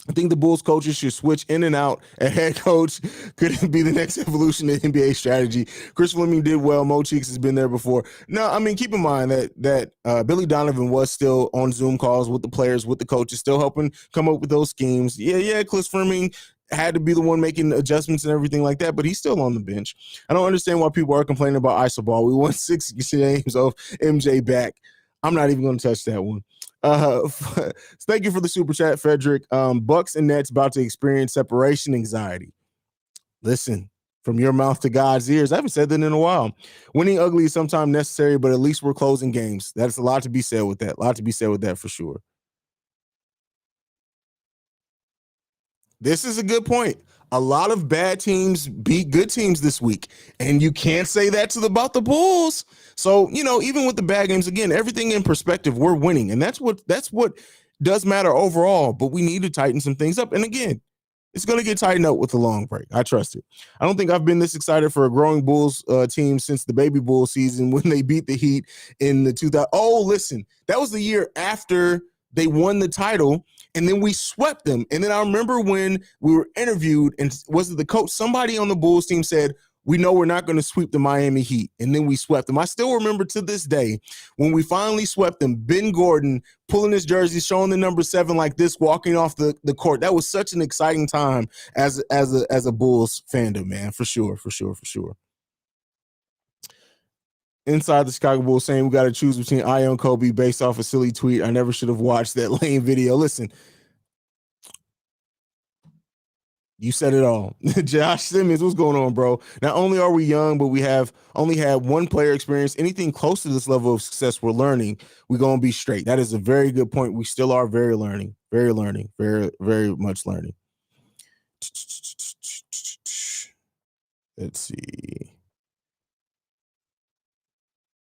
I think the Bulls coaches should switch in and out. A head coach could be the next evolution in NBA strategy. Chris Fleming did well. Mo Cheeks has been there before. No, I mean, keep in mind that Billy Donovan was still on Zoom calls with the players, with the coaches, still helping come up with those schemes. Yeah, Chris Fleming had to be the one making adjustments and everything like that, but he's still on the bench. I don't understand why people are complaining about iso ball. We won 6 games of MJ back. I'm not even going to touch that one. Thank you for the super chat, Frederick. Bucks and Nets about to experience separation anxiety. Listen, from your mouth to God's ears. I haven't said that in a while. Winning ugly is sometimes necessary, but at least we're closing games. That's a lot to be said with that. A lot to be said with that for sure. This is a good point. A lot of bad teams beat good teams this week, and you can't say that about the Bulls. So, even with the bad games, again, everything in perspective, we're winning, and that's what does matter overall. But we need to tighten some things up. And again, it's going to get tightened up with the long break. I trust it. I don't think I've been this excited for a growing Bulls team since the Baby Bull season when they beat the Heat in the 2000. Oh, listen, that was the year after they won the title, and then we swept them. And then I remember when we were interviewed, and was it the coach? Somebody on the Bulls team said, we know we're not going to sweep the Miami Heat. And then we swept them. I still remember to this day when we finally swept them, Ben Gordon pulling his jersey, showing the number 7 like this, walking off the court. That was such an exciting time as a Bulls fandom, man, for sure. Inside the Chicago Bulls saying we got to choose between Io and Kobe based off a silly tweet. I never should have watched that lame video. Listen, You said it all. Josh Simmons, what's going on, bro? Not only are we young, but we have only had one player experience. Anything close to this level of success, we're learning. We're going to be straight. That is a very good point. We still are very learning, very much learning. Let's see.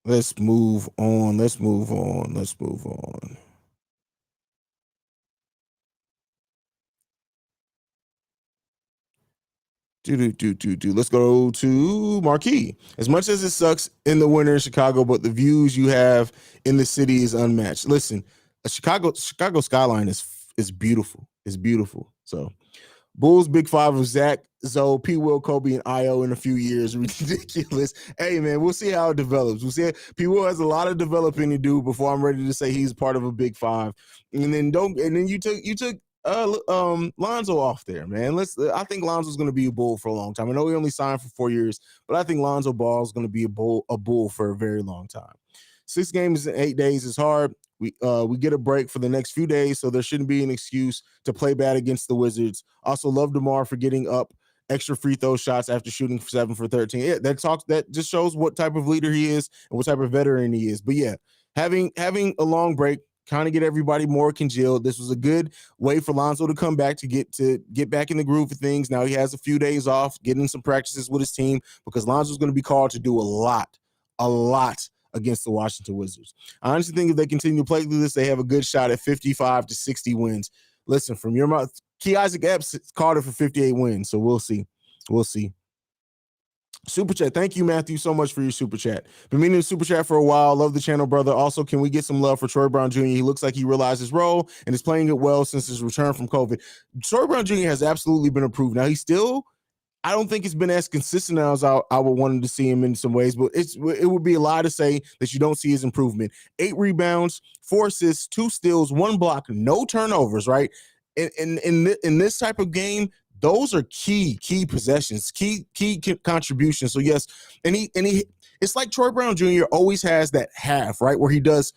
Let's move on. Let's move on. Let's move on. Let's go to Marquis. As much as it sucks in the winter in Chicago, but the views you have in the city is unmatched. Listen, a Chicago skyline is beautiful. It's beautiful. So Bulls big five of Zach, Zoe, P. Will, Kobe, and Io in a few years. Ridiculous. Hey man, we'll see how it develops. We'll see. P. Will has a lot of developing to do before I'm ready to say he's part of a big five. And then you took Lonzo off there, man. I think Lonzo's going to be a Bull for a long time. I know he only signed for 4 years, but I think Lonzo Ball is going to be a Bull for a very long time. 6 games in 8 days is hard. We get a break for the next few days, so there shouldn't be an excuse to play bad against the Wizards. Also, love DeMar for getting up extra free throw shots after shooting 7 for 13. Yeah, that just shows what type of leader he is and what type of veteran he is. But yeah, having a long break, kind of get everybody more congealed. This was a good way for Lonzo to come back to get back in the groove of things. Now he has a few days off, getting some practices with his team because Lonzo's going to be called to do a lot against the Washington Wizards. I honestly think if they continue to play through this, they have a good shot at 55 to 60 wins. Listen, from your mouth, Key Isaac Epps called it for 58 wins, so we'll see. We'll see. Super chat. Thank you, Matthew, so much for your super chat. Been meaning to super chat for a while. Love the channel, brother. Also, can we get some love for Troy Brown Jr.? He looks like he realized his role and is playing it well since his return from COVID. Troy Brown Jr. has absolutely been improved. Now, I don't think it's been as consistent as I would want him to see him in some ways, but it would be a lie to say that you don't see his improvement. 8 rebounds, 4 assists, 2 steals, 1 block, no turnovers, right? In this type of game, those are key possessions, key contributions. So yes, and he it's like Troy Brown Jr. always has that half, right, where he does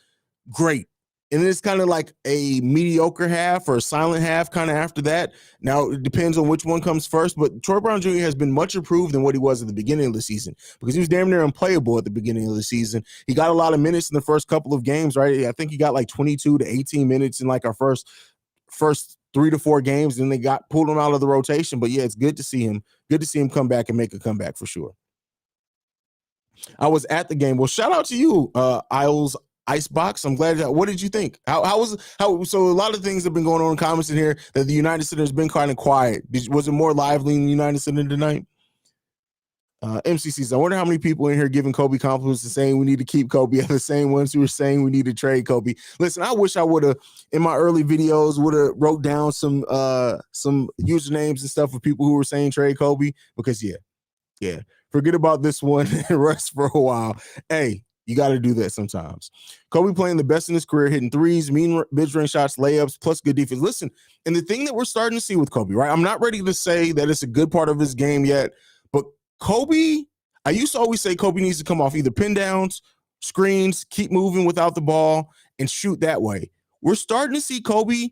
great. And it's kind of like a mediocre half or a silent half kind of after that. Now, it depends on which one comes first, but Troy Brown Jr. has been much improved than what he was at the beginning of the season because he was damn near unplayable at the beginning of the season. He got a lot of minutes in the first couple of games, right? I think he got like 22 to 18 minutes in like our first 3 to 4 games, and they pulled him out of the rotation. But yeah, it's good to see him. Good to see him come back and make a comeback for sure. I was at the game. Well, shout out to you, Isles Icebox. I'm glad. What did you think? So a lot of things have been going on in comments in here that the United Center has been kind of quiet. Was it more lively in the United Center tonight? MCCs. I wonder how many people in here giving Kobe compliments and saying we need to keep Kobe are the same ones who are saying we need to trade Kobe. Listen, I wish I would have in my early videos would have wrote down some usernames and stuff of people who were saying trade Kobe because yeah, forget about this one and rest for a while. Hey, you got to do that sometimes. Kobe playing the best in his career, hitting threes, mean mid-range shots, layups, plus good defense. Listen, and the thing that we're starting to see with Kobe, right? I'm not ready to say that it's a good part of his game yet, but Kobe, I used to always say Kobe needs to come off either pin downs, screens, keep moving without the ball, and shoot that way. We're starting to see Kobe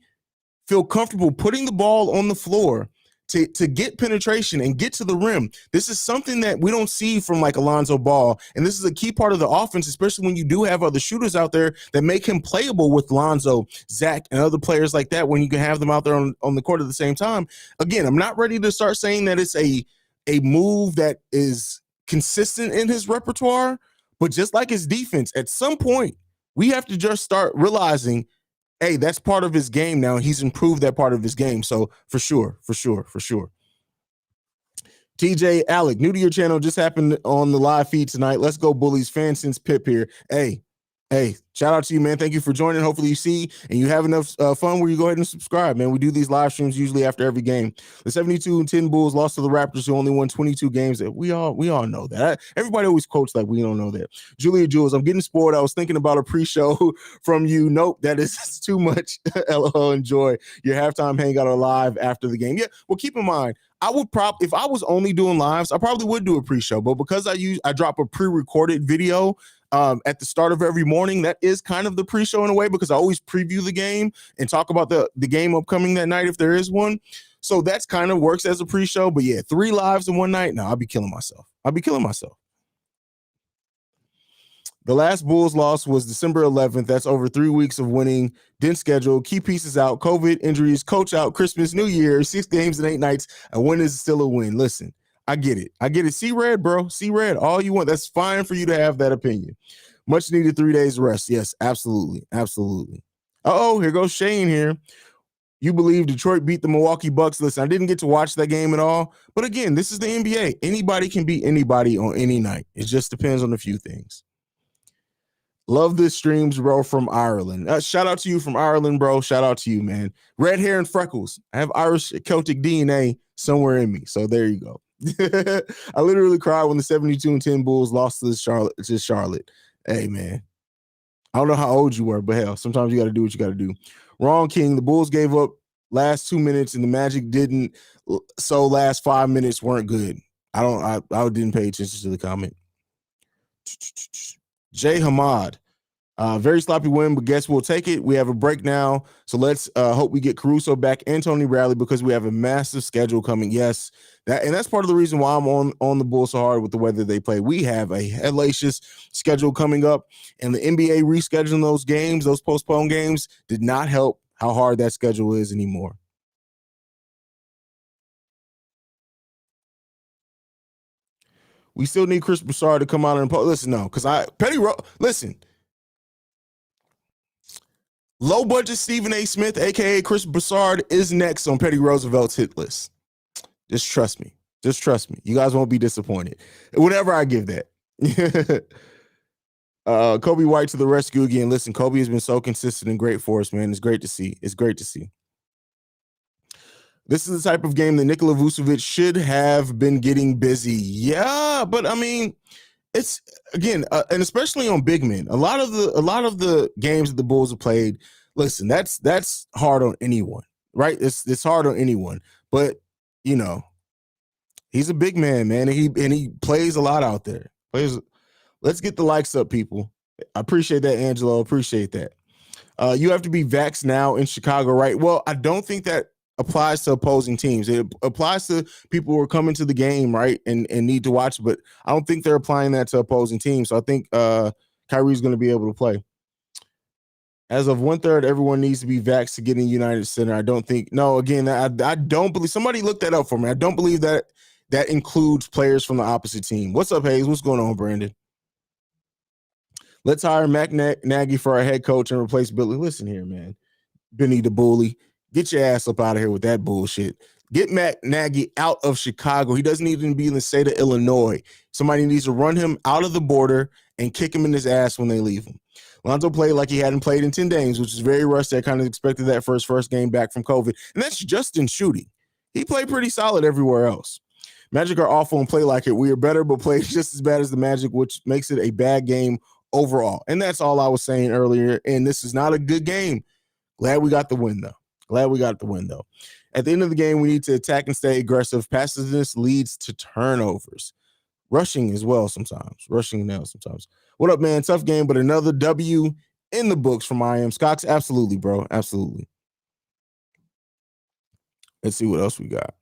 feel comfortable putting the ball on the floor to get penetration and get to the rim. This is something that we don't see from like Alonzo Ball, and this is a key part of the offense, especially when you do have other shooters out there that make him playable with Lonzo, Zach, and other players like that when you can have them out there on the court at the same time. Again, I'm not ready to start saying that it's a move that is consistent in his repertoire, but just like his defense, at some point, we have to just start realizing, hey, that's part of his game now. He's improved that part of his game. So for sure. TJ Alec, new to your channel, just happened on the live feed tonight. Let's go Bullies, fan since Pip here. Hey, shout out to you, man. Thank you for joining. Hopefully you see and you have enough fun where you go ahead and subscribe, man. We do these live streams usually after every game. The 72-10 Bulls lost to the Raptors, who only won 22 games. We all know that. Everybody always quotes like we don't know that. Julia Jules, I'm getting spoiled. I was thinking about a pre-show from you. Nope, that is too much. LOL, enjoy your halftime hangout or live after the game. Yeah, well, keep in mind, if I was only doing lives, I probably would do a pre-show, but because I drop a pre-recorded video, at the start of every morning. That is kind of the pre-show in a way, because I always preview the game and talk about the game upcoming that night if there is one. So that's kind of works as a pre-show. But yeah, 3 lives in one night. No, I'll be killing myself. The last Bulls loss was December 11th. That's over 3 weeks of winning. Dense schedule, key pieces out, COVID, injuries, coach out, Christmas, New Year, 6 games and 8 nights. A win is still a win. Listen, I get it. See red, bro. See red. All you want. That's fine for you to have that opinion. Much needed 3 days rest. Yes, absolutely. Oh, here goes Shane here. You believe Detroit beat the Milwaukee Bucks. Listen, I didn't get to watch that game at all. But again, this is the NBA. Anybody can beat anybody on any night. It just depends on a few things. Love the streams, bro, from Ireland. Shout out to you from Ireland, bro. Shout out to you, man. Red hair and freckles. I have Irish Celtic DNA somewhere in me. So there you go. I literally cried when the 72-10 Bulls lost to Charlotte. Hey, man. I don't know how old you were, but hell, sometimes you got to do what you got to do. Wrong, King. The Bulls gave up last 2 minutes and the Magic didn't. So last 5 minutes weren't good. I didn't pay attention to the comment. Jay Hamad, very sloppy win, but guess we'll take it. We have a break now, so let's hope we get Caruso back and Tony Bradley, because we have a massive schedule coming. Yes, that's part of the reason why I'm on the Bulls so hard with the weather they play. We have a hellacious schedule coming up, and the NBA rescheduling those games, those postponed games, did not help how hard that schedule is anymore. We still need Chris Broussard to come out and listen. No, because listen. Low budget Stephen A. Smith, aka Chris Broussard, is next on Petty Roosevelt's hit list. Just trust me. You guys won't be disappointed. Whenever I give that. Kobe White to the rescue again. Listen, Kobe has been so consistent and great for us, man. It's great to see. This is the type of game that Nikola Vucevic should have been getting busy. Yeah, but I mean, it's again, and especially on big men. A lot of the games that the Bulls have played. Listen, that's hard on anyone, right? It's hard on anyone. But you know, he's a big man, and he plays a lot out there. Let's get the likes up, people. I appreciate that, Angelo. Appreciate that. You have to be vaxxed now in Chicago, right? Well, I don't think that applies to opposing teams. It applies to people who are coming to the game, right, and need to watch, but I don't think they're applying that to opposing teams. So I think Kyrie's going to be able to play. As of 1/3, everyone needs to be vaxxed to get in United Center. I don't think. No, again, I don't believe. Somebody looked that up for me. I don't believe that includes players from the opposite team. What's up, Haize? What's going on, Brandon? Let's hire Matt Nagy for our head coach and replace Billy. Listen here, man. Benny the Bully. Get your ass up out of here with that bullshit. Get Matt Nagy out of Chicago. He doesn't even be in the state of Illinois. Somebody needs to run him out of the border and kick him in his ass when they leave him. Lonzo played like he hadn't played in 10 games, which is very rusty. I kind of expected that for his first game back from COVID. And that's just in shooting. He played pretty solid everywhere else. Magic are awful and play like it. We are better, but play just as bad as the Magic, which makes it a bad game overall. And that's all I was saying earlier. And this is not a good game. Glad we got the win, though. At the end of the game, we need to attack and stay aggressive. Passiveness leads to turnovers. Rushing as well sometimes. What up, man? Tough game, but another W in the books from IM. Scocks, absolutely, bro. Absolutely. Let's see what else we got.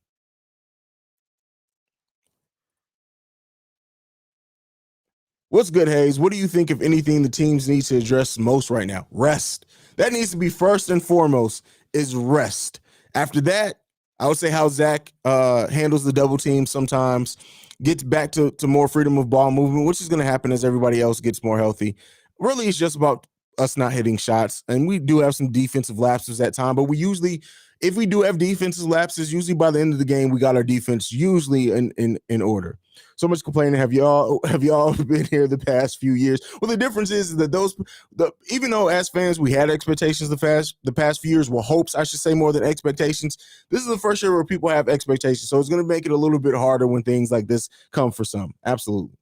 What's good, Haize? What do you think, if anything, the teams need to address most right now? Rest. That needs to be first and foremost, is rest. After that, I would say how Zach handles the double team sometimes, gets back to more freedom of ball movement, which is going to happen as everybody else gets more healthy. Really, it's just about us not hitting shots. And we do have some defensive lapses at time, but we usually, if we do have defensive lapses, usually by the end of the game, we got our defense usually in order. So much complaining. Have y'all been here the past few years? Well, the difference is that even though as fans we had expectations the past few years, well, hopes, I should say, more than expectations. This is the first year where people have expectations, so it's going to make it a little bit harder when things like this come for some. Absolutely.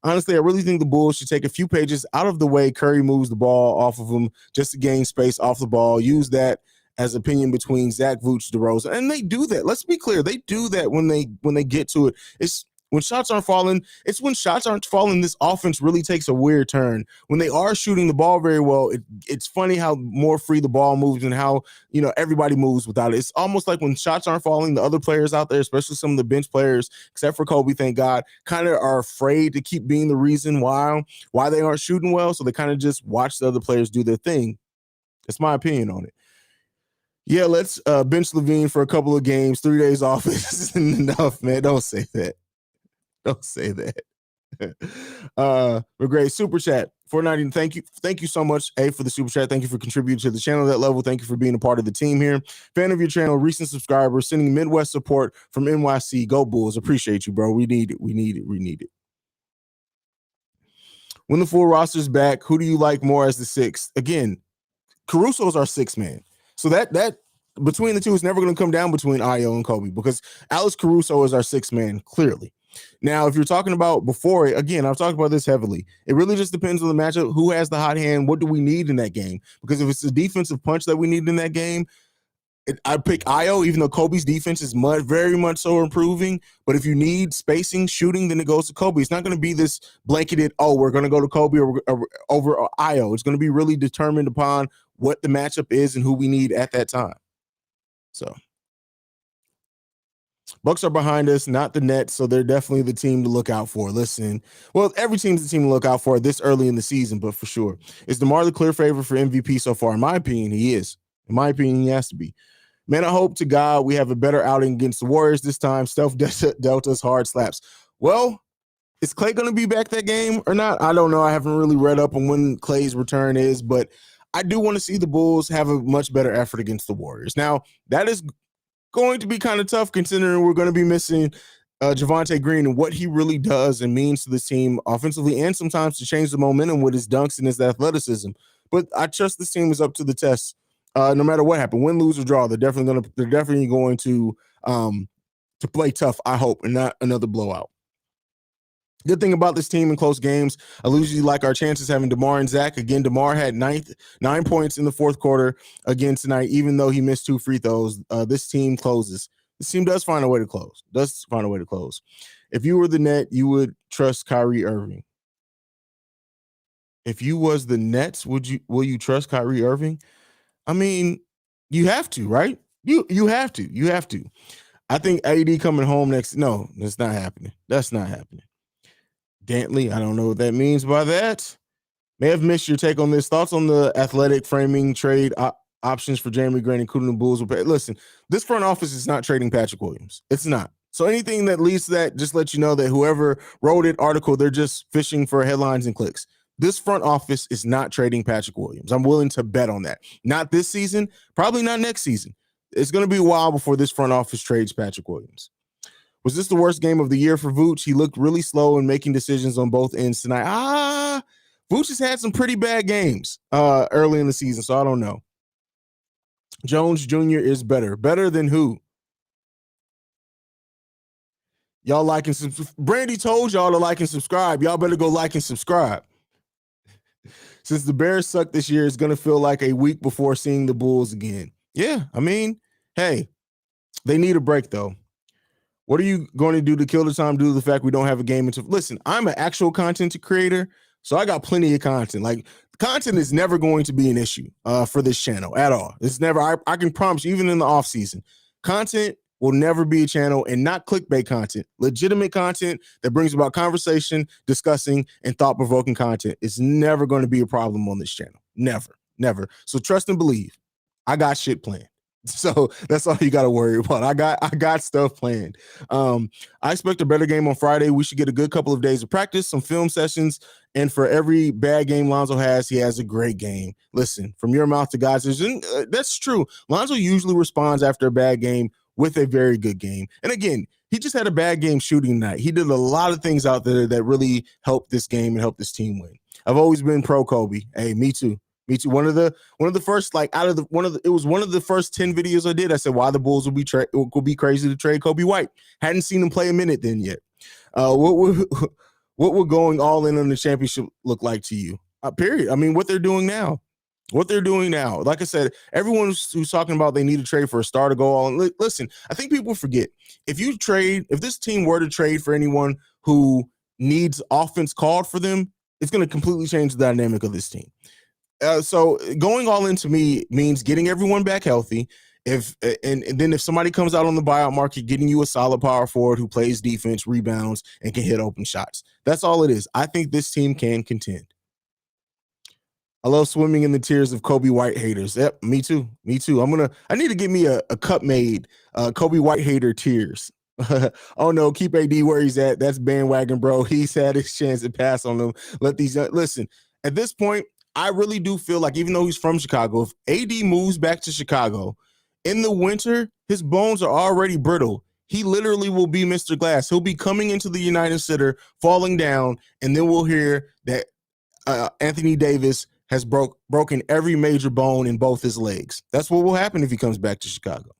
Honestly, I really think the Bulls should take a few pages out of the way Curry moves the ball off of them just to gain space off the ball. Use that as opinion between Zach, Vooch, DeRozan, and they do that. Let's be clear, they do that when they get to it. It's When shots aren't falling, it's when shots aren't falling, this offense really takes a weird turn. When they are shooting the ball very well, it's funny how more free the ball moves and how, everybody moves without it. It's almost like when shots aren't falling, the other players out there, especially some of the bench players, except for Kobe, thank God, kind of are afraid to keep being the reason why they aren't shooting well. So they kind of just watch the other players do their thing. That's my opinion on it. Yeah, let's bench LaVine for a couple of games. 3 days off isn't enough, man. Don't say that. Don't say that. We're great. Super chat 490. Thank you so much, for the super chat. Thank you for contributing to the channel at that level. Thank you for being a part of the team here. Fan of your channel, recent subscriber, sending Midwest support from NYC. Go Bulls. Appreciate you, bro. We need it. We need it. We need it. When the full roster's back, who do you like more as the sixth? Again, Caruso's our sixth man. So that between the two is never going to come down between Ayo and Kobe, because Alex Caruso is our sixth man, clearly. Now, if you're talking about before, again, I've talked about this heavily. It really just depends on the matchup. Who has the hot hand? What do we need in that game? Because if it's a defensive punch that we need in that game, I'd pick Ayo, even though Kobe's defense is very much so improving. But if you need spacing, shooting, then it goes to Kobe. It's not going to be this blanketed, we're going to go to Kobe over Ayo. It's going to be really determined upon what the matchup is and who we need at that time. So Bucks are behind us, not the Nets, so they're definitely the team to look out for. Listen, well, every team's the team to look out for this early in the season, but for sure. Is DeMar the clear favorite for MVP so far? In my opinion, he is. In my opinion, he has to be. Man, I hope to God we have a better outing against the Warriors this time. Steph dealt us hard slaps. Well, is Klay going to be back that game or not? I don't know. I haven't really read up on when Klay's return is, but I do want to see the Bulls have a much better effort against the Warriors. Now, that is going to be kind of tough considering we're going to be missing Javonte Green and what he really does and means to this team offensively and sometimes to change the momentum with his dunks and his athleticism. But I trust this team is up to the test. No matter what happened, win, lose, or draw, they're definitely going to play tough, I hope, and not another blowout. Good thing about this team in close games, I usually like our chances having DeMar and Zach. Again, DeMar had 9 points in the fourth quarter again tonight, even though he missed 2 free throws. This team closes. This team does find a way to close. If you were the Net, you would trust Kyrie Irving. If you was the Nets, will you trust Kyrie Irving? I mean, you have to, right? You have to. I think AD coming home next. No, that's not happening. That's not happening. Dantley, I don't know what that means by that. May have missed your take on this. Thoughts on the athletic framing trade options for Jeremy Grant, including the Bulls? Listen, this front office is not trading Patrick Williams. It's not. So anything that leads to that, just let you know that whoever wrote it article, they're just fishing for headlines and clicks. This front office is not trading Patrick Williams. I'm willing to bet on that. Not this season, probably not next season. It's going to be a while before this front office trades Patrick Williams. Was this the worst game of the year for Vooch? He looked really slow in making decisions on both ends tonight. Vooch has had some pretty bad games early in the season, so I don't know. Jones Jr. is better. Better than who? Y'all like and subscribe. Brandy told y'all to like and subscribe. Y'all better go like and subscribe. Since the Bears suck this year, it's going to feel like a week before seeing the Bulls again. Yeah, I mean, hey, they need a break, though. What are you going to do to kill the time due to the fact we don't have a game? Listen, I'm an actual content creator, so I got plenty of content. Like, content is never going to be an issue for this channel at all. It's never, I can promise you, even in the off season, content will never be a channel, and not clickbait content. Legitimate content that brings about conversation, discussing, and thought-provoking content is never going to be a problem on this channel. Never. So trust and believe. I got shit planned. So that's all you got to worry about. I got stuff planned. I expect a better game on Friday. We should get a good couple of days of practice, some film sessions, and for every bad game Lonzo has, he has a great game. Listen, from your mouth to God's ears, that's true. Lonzo usually responds after a bad game with a very good game. And again, he just had a bad game shooting tonight. He did a lot of things out there that really helped this game and helped this team win. I've always been pro Kobe. Hey, me too. One of the first, like, it was one of the first 10 videos I did. I said why the Bulls will be crazy to trade Kobe White. Hadn't seen him play a minute then yet. What would going all in on the championship look like to you? Period. I mean, what they're doing now. What they're doing now, like I said, everyone who's talking about they need to trade for a star to go all in. Listen, I think people forget if this team were to trade for anyone who needs offense called for them, it's going to completely change the dynamic of this team. So going all in to me means getting everyone back healthy. And then if somebody comes out on the buyout market, getting you a solid power forward who plays defense, rebounds, and can hit open shots. That's all it is. I think this team can contend. I love swimming in the tears of Kobe White haters. Yep, me too. Me too. I need to get me a cup made, Kobe White hater tears. Oh no, keep AD where he's at. That's bandwagon, bro. He's had his chance to pass on them. Let these listen. At this point, I really do feel like even though he's from Chicago, if AD moves back to Chicago in the winter, his bones are already brittle. He literally will be Mr. Glass. He'll be coming into the United Center, falling down, and then we'll hear that Anthony Davis has broken every major bone in both his legs. That's what will happen if he comes back to Chicago.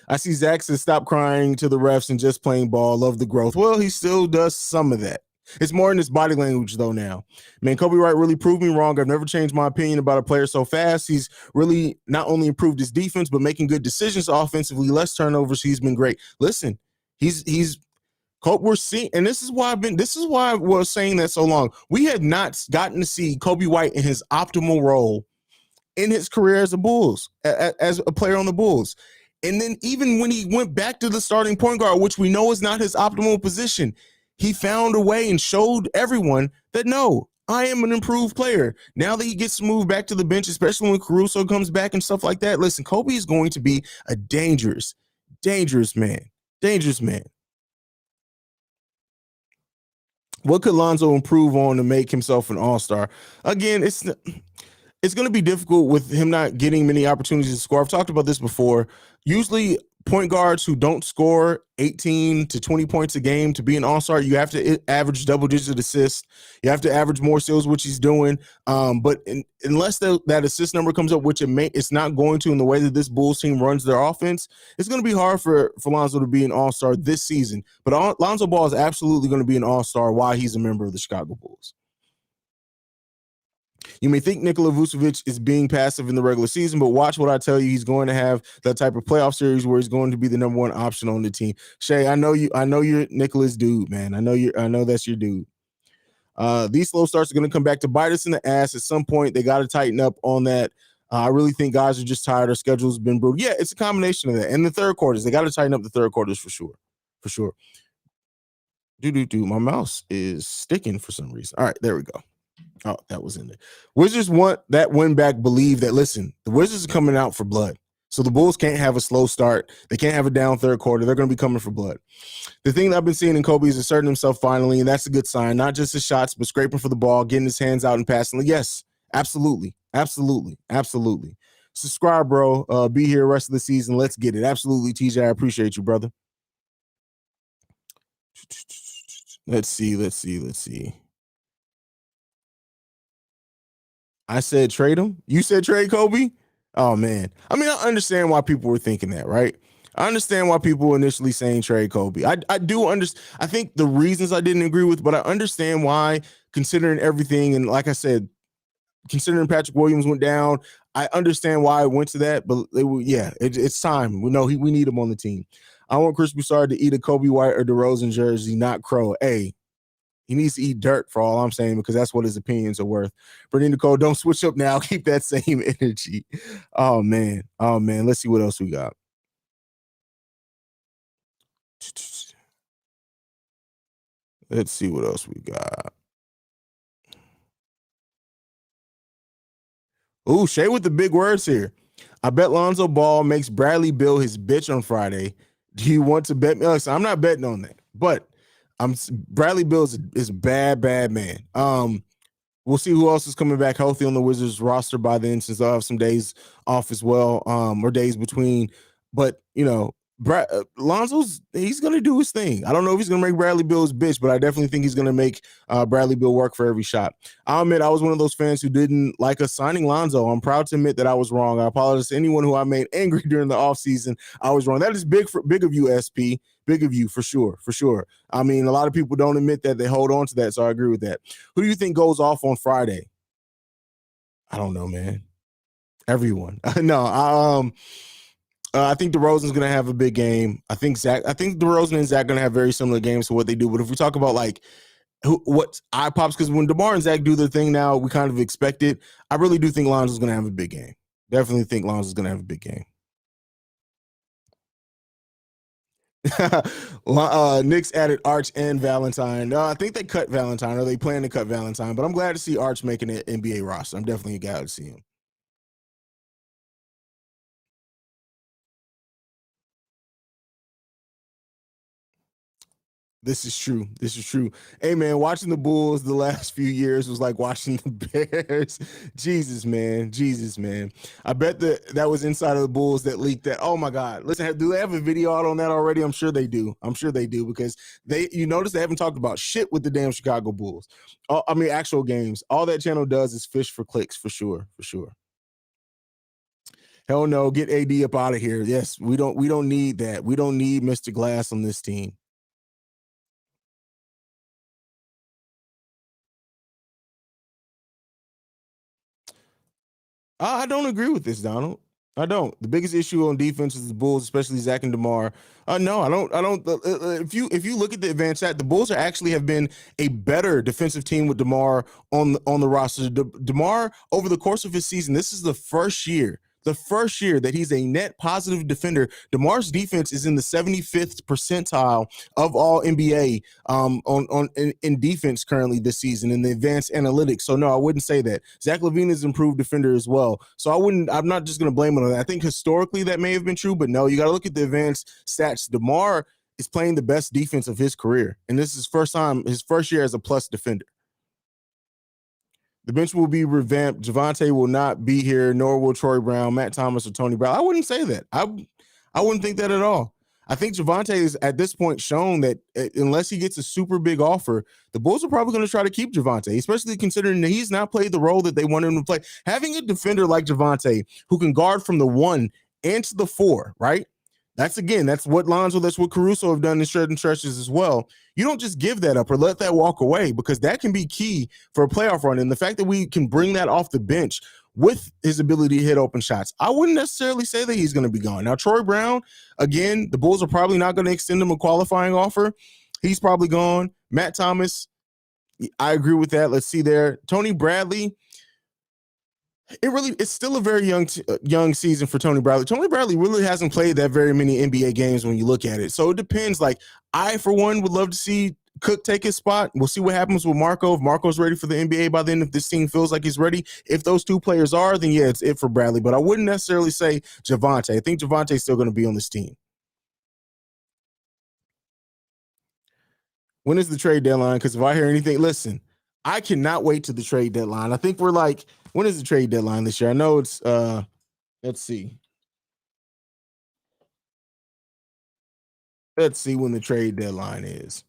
I see Zach says stop crying to the refs and just playing ball. Love the growth. Well, he still does some of that. It's more in his body language, though, now. Man, Kobe White really proved me wrong. I've never changed my opinion about a player so fast. He's really not only improved his defense, but making good decisions offensively, less turnovers. He's been great. Listen, he's we're seeing, and this is why I was saying that so long. We had not gotten to see Kobe White in his optimal role in his career as as a player on the Bulls. And then even when he went back to the starting point guard, which we know is not his optimal position, he found a way and showed everyone that, no, I am an improved player. Now that he gets to move back to the bench, especially when Caruso comes back and stuff like that, listen, Kobe is going to be a dangerous man. Dangerous man. What could Lonzo improve on to make himself an all-star? Again, it's going to be difficult with him not getting many opportunities to score. I've talked about this before. Usually point guards who don't score 18 to 20 points a game to be an all-star, you have to average double-digit assists. You have to average more steals, which he's doing. Unless that assist number comes up, which it's not going to in the way that this Bulls team runs their offense, it's going to be hard for Lonzo to be an all-star this season. But Lonzo Ball is absolutely going to be an all-star while he's a member of the Chicago Bulls. You may think Nikola Vucevic is being passive in the regular season, but watch what I tell you. He's going to have that type of playoff series where he's going to be the number one option on the team. Shay, I know you're Nikola's dude, man. I know that's your dude. These slow starts are going to come back to bite us in the ass at some point. They got to tighten up on that. I really think guys are just tired. Our schedule's been brutal. Yeah, it's a combination of that. And the third quarters, they got to tighten up the third quarters for sure. For sure. My mouse is sticking for some reason. All right, there we go. Oh, that was in there. Wizards want that win back. Believe that. Listen, the Wizards are coming out for blood. So the Bulls can't have a slow start. They can't have a down third quarter. They're going to be coming for blood. The thing that I've been seeing in Kobe is asserting himself finally, and that's a good sign. Not just his shots, but scraping for the ball, getting his hands out and passing. Yes, absolutely. Subscribe, bro. Be here the rest of the season. Let's get it. Absolutely, TJ. I appreciate you, brother. Let's see. I said trade him. You said trade Kobe. Oh man. I mean, I understand why people were thinking that, right? I understand why people were initially saying trade Kobe. I do understand. I think the reasons I didn't agree with, but I understand why, considering everything. And like I said, considering Patrick Williams went down, I understand why I went to that. But it's time. We know we need him on the team. I want Chris Broussard to eat a Kobe White or DeRozan jersey, not Crow. Hey, he needs to eat dirt for all I'm saying, because that's what his opinions are worth. Brittany Nicole, don't switch up now. Keep that same energy. Oh, man. Let's see what else we got. Let's see what else we got. Ooh, Shay with the big words here. I bet Lonzo Ball makes Bradley Beal his bitch on Friday. Do you want to bet me? Listen, I'm not betting on that, but Bradley Beal is a bad man. We'll see who else is coming back healthy on the Wizards roster by then, since they'll have some days off as well, or days between. But Lonzo's he's gonna do his thing. I don't know if he's gonna make Bradley Beal his bitch, but I definitely think he's gonna make Bradley Beal work for every shot. I'll admit I was one of those fans who didn't like us signing Lonzo. I'm proud to admit that I was wrong. I apologize to anyone who I made angry during the offseason. I was wrong. That is big of you, SP. Big of you, for sure. I mean, a lot of people don't admit that. They hold on to that, so I agree with that. Who do you think goes off on Friday? I don't know, man. Everyone. No, I think DeRozan's going to have a big game. I think DeRozan and Zach going to have very similar games to what they do. But if we talk about like what eye pops, because when DeMar and Zach do their thing now, we kind of expect it. I really do think Lonzo's going to have a big game. Definitely think Lonzo's going to have a big game. Knicks added Arch and Valentine. I think they cut Valentine, or they plan to cut Valentine. But I'm glad to see Arch making an NBA roster. I'm definitely glad to see him. This is true. This is true. Hey, man, watching the Bulls the last few years was like watching the Bears. Jesus, man. Jesus, man. I bet that was inside of the Bulls that leaked that. Oh, my God. Listen, do they have a video out on that already? I'm sure they do. I'm sure they do, because you notice they haven't talked about shit with the damn Chicago Bulls. Actual games. All that channel does is fish for clicks, for sure. For sure. Hell no. Get AD up out of here. Yes, we don't need that. We don't need Mr. Glass on this team. I don't agree with this, Donald. I don't. The biggest issue on defense is the Bulls, especially Zach and DeMar. No, I don't. If you look at the advanced stat, the Bulls actually have been a better defensive team with DeMar on the roster. DeMar, over the course of his season, this is the first year that he's a net positive defender. DeMar's defense is in the 75th percentile of all NBA in defense currently this season in the advanced analytics. So no, I wouldn't say that. Zach LaVine is an improved defender as well. So I'm not just going to blame it on that. I think historically that may have been true, but no, you got to look at the advanced stats. DeMar is playing the best defense of his career, and this is his first year as a plus defender. The bench will be revamped. Javonte will not be here, nor will Troy Brown, Matt Thomas, or Tony Brown. I wouldn't say that. I wouldn't think that at all. I think Javonte is at this point shown that unless he gets a super big offer, the Bulls are probably going to try to keep Javonte, especially considering that he's not played the role that they want him to play. Having a defender like Javonte who can guard from the 1 and to the 4, right? That's what Lonzo, that's what Caruso have done in certain stretches as well. You don't just give that up or let that walk away, because that can be key for a playoff run. And the fact that we can bring that off the bench with his ability to hit open shots, I wouldn't necessarily say that he's going to be gone. Now, Troy Brown, again, the Bulls are probably not going to extend him a qualifying offer. He's probably gone. Matt Thomas, I agree with that. Let's see there. Tony Bradley, it's still a very young season for Tony Bradley. Tony Bradley really hasn't played that very many NBA games when you look at it. So it depends. Like, I, for one, would love to see Cook take his spot. We'll see what happens with Marco. If Marco's ready for the NBA by then, if this team feels like he's ready, if those two players are, then yeah, it's it for Bradley. But I wouldn't necessarily say Javonte. I think Javonte's still going to be on this team. When is the trade deadline? Because if I hear anything, listen, I cannot wait to the trade deadline. I think we're like, when is the trade deadline this year? I know it's let's see. Let's see when the trade deadline is.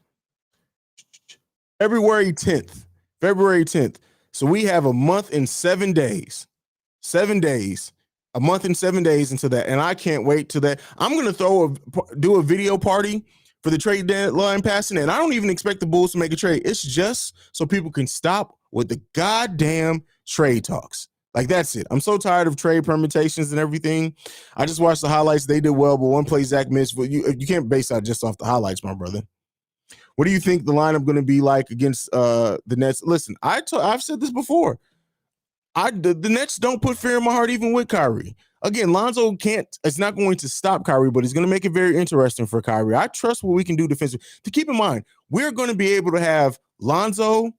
February 10th. February 10th. So we have a month and 7 days. 7 days. A month and 7 days into that. And I can't wait to that. I'm going to do a video party for the trade deadline passing. And I don't even expect the Bulls to make a trade. It's just so people can stop with the goddamn trade talks. Like, that's it. I'm so tired of trade permutations and everything. I just watched the highlights. They did well, but one play Zach missed. But you can't base that just off the highlights, my brother. What do you think the lineup going to be like against the Nets? Listen, I've said this before. The Nets don't put fear in my heart even with Kyrie. Again, Lonzo it's not going to stop Kyrie, but it's going to make it very interesting for Kyrie. I trust what we can do defensively. To keep in mind, we're going to be able to have Lonzo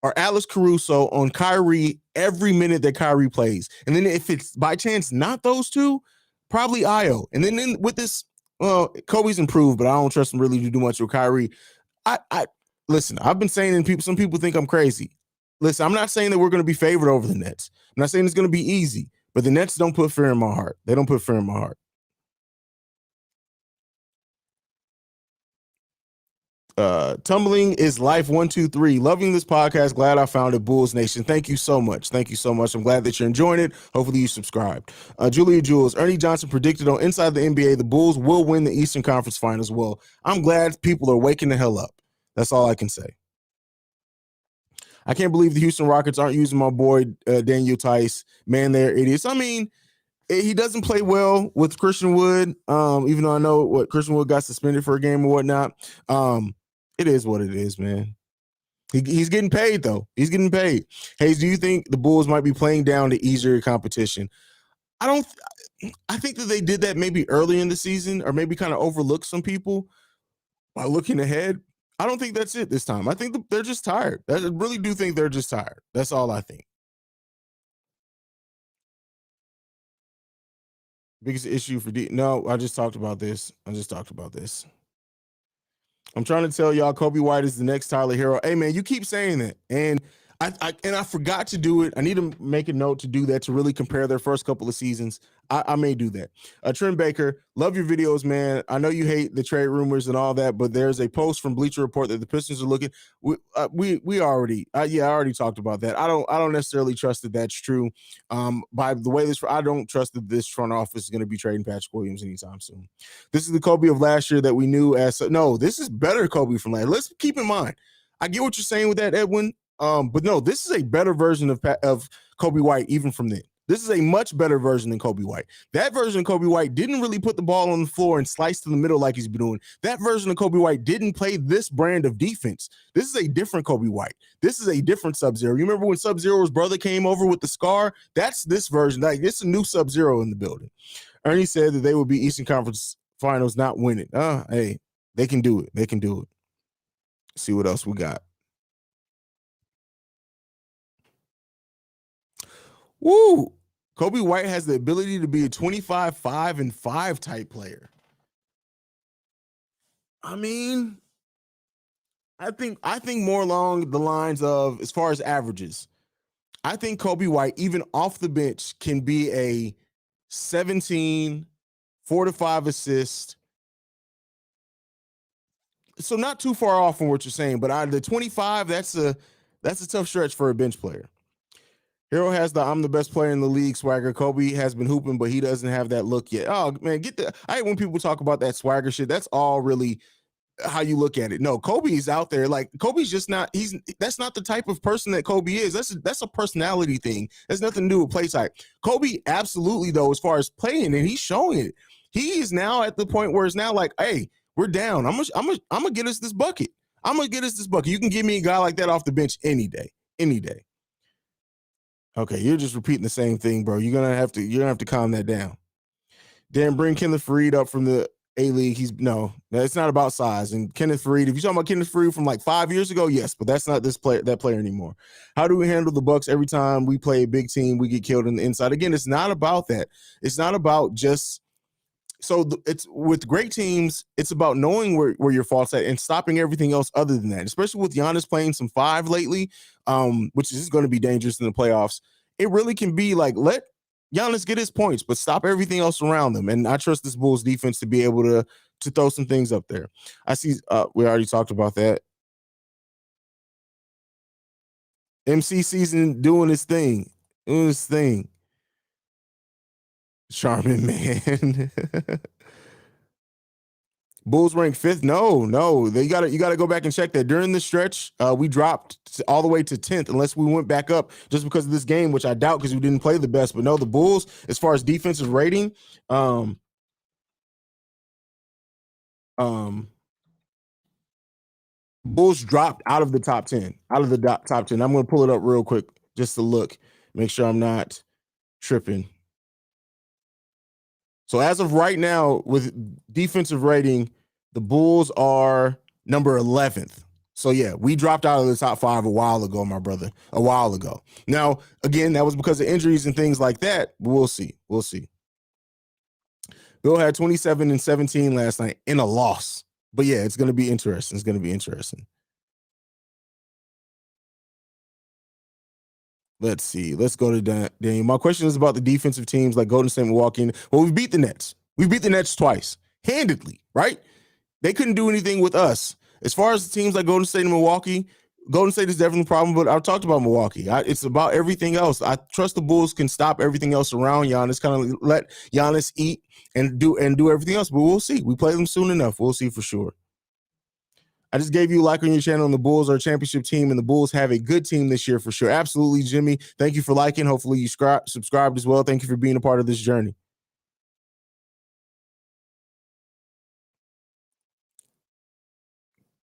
or Alex Caruso on Kyrie every minute that Kyrie plays. And then if it's by chance not those two, probably Io. And then with this, well, Kobe's improved, but I don't trust him really to do much with Kyrie. I listen, I've been saying, and some people think I'm crazy. Listen, I'm not saying that we're going to be favored over the Nets. I'm not saying it's going to be easy, but the Nets don't put fear in my heart. They don't put fear in my heart. Tumbling is life 123. Loving this podcast. Glad I found it. Bulls Nation. Thank you so much. Thank you so much. I'm glad that you're enjoying it. Hopefully you subscribed. Julia Jules, Ernie Johnson predicted on Inside the NBA the Bulls will win the Eastern Conference Finals. Well, I'm glad people are waking the hell up. That's all I can say. I can't believe the Houston Rockets aren't using my boy Daniel Tice. Man, they're idiots. I mean, he doesn't play well with Christian Wood, even though I know what Christian Wood got suspended for a game or whatnot. It is what it is, man. He's getting paid, though. He's getting paid. Haize, do you think the Bulls might be playing down to easier competition? I think that they did that maybe early in the season, or maybe kind of overlooked some people by looking ahead. I don't think that's it this time. I think they're just tired. I really do think they're just tired. That's all I think. Biggest issue for no, I just talked about this. I'm trying to tell y'all Kobe White is the next Tyler Hero. Hey man, you keep saying that. And I forgot to do it. I need to make a note to do that, to really compare their first couple of seasons. I may do that. Trent Baker, love your videos, man. I know you hate the trade rumors and all that, but there's a post from Bleacher Report that the Pistons are looking. We already, I already talked about that. I don't necessarily trust that that's true. By the way, I don't trust that this front office is going to be trading Patrick Williams anytime soon. This is the Kobe of last year that we knew as. No, this is better Kobe from last. Let's keep in mind. I get what you're saying with that, Edwin. But no, this is a better version of Kobe White, even from then. This is a much better version than Kobe White. That version of Kobe White didn't really put the ball on the floor and slice to the middle like he's been doing. That version of Kobe White didn't play this brand of defense. This is a different Kobe White. This is a different Sub-Zero. You remember when Sub-Zero's brother came over with the scar? That's this version. Like, it's a new Sub-Zero in the building. Ernie said that they would be Eastern Conference Finals, not win it. Hey, they can do it. They can do it. See what else we got. Woo! Kobe White has the ability to be a 25, 5, and 5 type player. I mean, I think more along the lines of, as far as averages, I think Kobe White, even off the bench, can be a 17, 4 to 5 assist. So not too far off from what you're saying, but out of the 25, that's a tough stretch for a bench player. Hero has the "I'm the best player in the league" swagger. Kobe has been hooping, but he doesn't have that look yet. Oh man, I hate when people talk about that swagger shit. That's all really how you look at it. No, Kobe is out there. Like, Kobe's just not. That's not the type of person that Kobe is. That's a personality thing. That's nothing to do with play type. Kobe, absolutely though, as far as playing, and he's showing it. He is now at the point where it's now like, hey, we're down. I'm gonna get us this bucket. I'm gonna get us this bucket. You can give me a guy like that off the bench any day. Any day. Okay, you're just repeating the same thing, bro. You're gonna have to calm that down. Dan, bring Kenneth Faried up from the A-League. It's not about size. And Kenneth Faried, if you're talking about Kenneth Faried from like 5 years ago, yes, but that's not that player anymore. How do we handle the Bucks every time we play a big team? We get killed in the inside. Again, it's not about that. It's not about just. So it's with great teams, it's about knowing where your fault's at and stopping everything else other than that, especially with Giannis playing some 5 lately, which is going to be dangerous in the playoffs. It really can be like, let Giannis get his points, but stop everything else around them. And I trust this Bulls defense to be able to throw some things up there. I see we already talked about that. MC season doing his thing. Charmin, man. Bulls ranked 5th. No. You gotta go back and check that. During the stretch, we dropped all the way to 10th, unless we went back up just because of this game, which I doubt because we didn't play the best. But no, the Bulls, as far as defensive rating, Bulls dropped out of the top 10. Out of the top 10. I'm gonna pull it up real quick just to look, make sure I'm not tripping. So as of right now, with defensive rating, the Bulls are number 11th. So yeah, we dropped out of the top 5 a while ago, my brother. A while ago. Now, again, that was because of injuries and things like that. But we'll see. Bill had 27 and 17 last night in a loss. But yeah, it's going to be interesting. Let's see. Let's go to Daniel. My question is about the defensive teams like Golden State, Milwaukee. Well, we beat the Nets. We beat the Nets twice, handedly, right? They couldn't do anything with us. As far as the teams like Golden State and Milwaukee, Golden State is definitely a problem, but I talked about Milwaukee. It's about everything else. I trust the Bulls can stop everything else around Giannis, kind of let Giannis eat and do everything else, but we'll see. We play them soon enough. We'll see for sure. I just gave you a like on your channel, and the Bulls are a championship team, and the Bulls have a good team this year for sure. Absolutely, Jimmy. Thank you for liking. Hopefully, you subscribed as well. Thank you for being a part of this journey.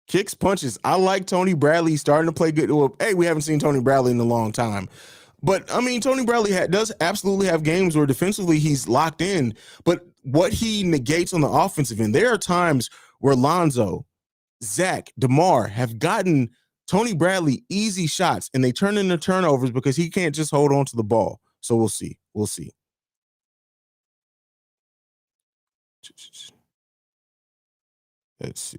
Kicks, punches. I like Tony Bradley starting to play good. Well, hey, we haven't seen Tony Bradley in a long time. But I mean, Tony Bradley does absolutely have games where defensively he's locked in. But what he negates on the offensive end, there are times where Lonzo, Zach, DeMar have gotten Tony Bradley easy shots, and they turn into turnovers because he can't just hold on to the ball. So we'll see. We'll see. Let's see.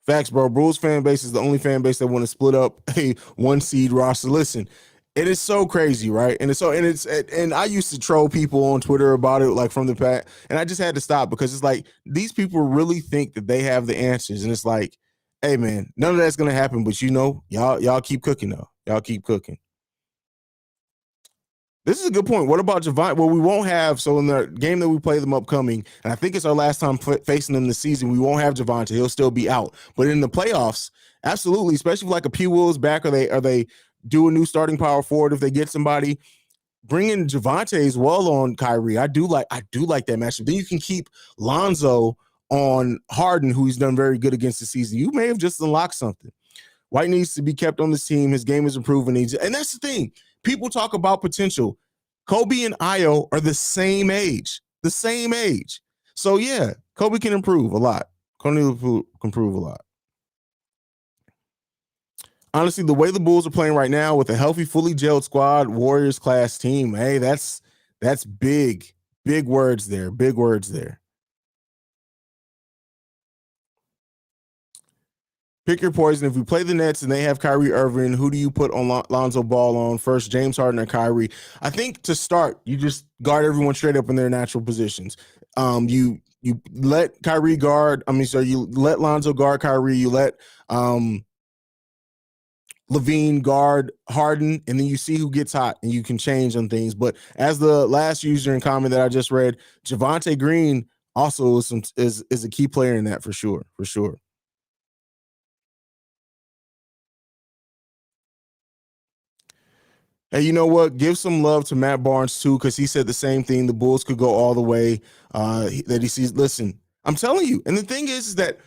Facts, bro. Bulls fan base is the only fan base that want to split up a one seed roster. Listen, it is so crazy, right? And I used to troll people on Twitter about it, like from the past, and I just had to stop because it's like these people really think that they have the answers, and it's like, hey man, none of that's gonna happen. But y'all keep cooking though. Y'all keep cooking. This is a good point. What about Javon? Well, we won't have, so in the game that we play them upcoming, and I think it's our last time facing them this season, we won't have Javonte. He'll still be out. But in the playoffs, absolutely, especially if like a P. Will's back, or they do a new starting power forward if they get somebody. Bringing Javonte as well on Kyrie. I do like that matchup. Then you can keep Lonzo on Harden, who's done very good against the season. You may have just unlocked something. White needs to be kept on this team. His game is improving. And that's the thing. People talk about potential. Kobe and Io are the same age. The same age. So, yeah, Kobe can improve a lot. Kobe can improve a lot. Honestly, the way the Bulls are playing right now with a healthy, fully gelled squad, Warriors class team, hey, that's big. Big words there. Big words there. Pick your poison. If we play the Nets and they have Kyrie Irving, who do you put on Lonzo Ball on first, James Harden or Kyrie? I think to start, you just guard everyone straight up in their natural positions. You let Kyrie guard. You let Lonzo guard Kyrie. You let Levine guard Harden, and then you see who gets hot, and you can change on things. But as the last user in comment that I just read, Javonte Green also is a key player in that for sure. For sure. Hey, you know what? Give some love to Matt Barnes too, because he said the same thing. The Bulls could go all the way. That he sees. Listen, I'm telling you. And the thing is that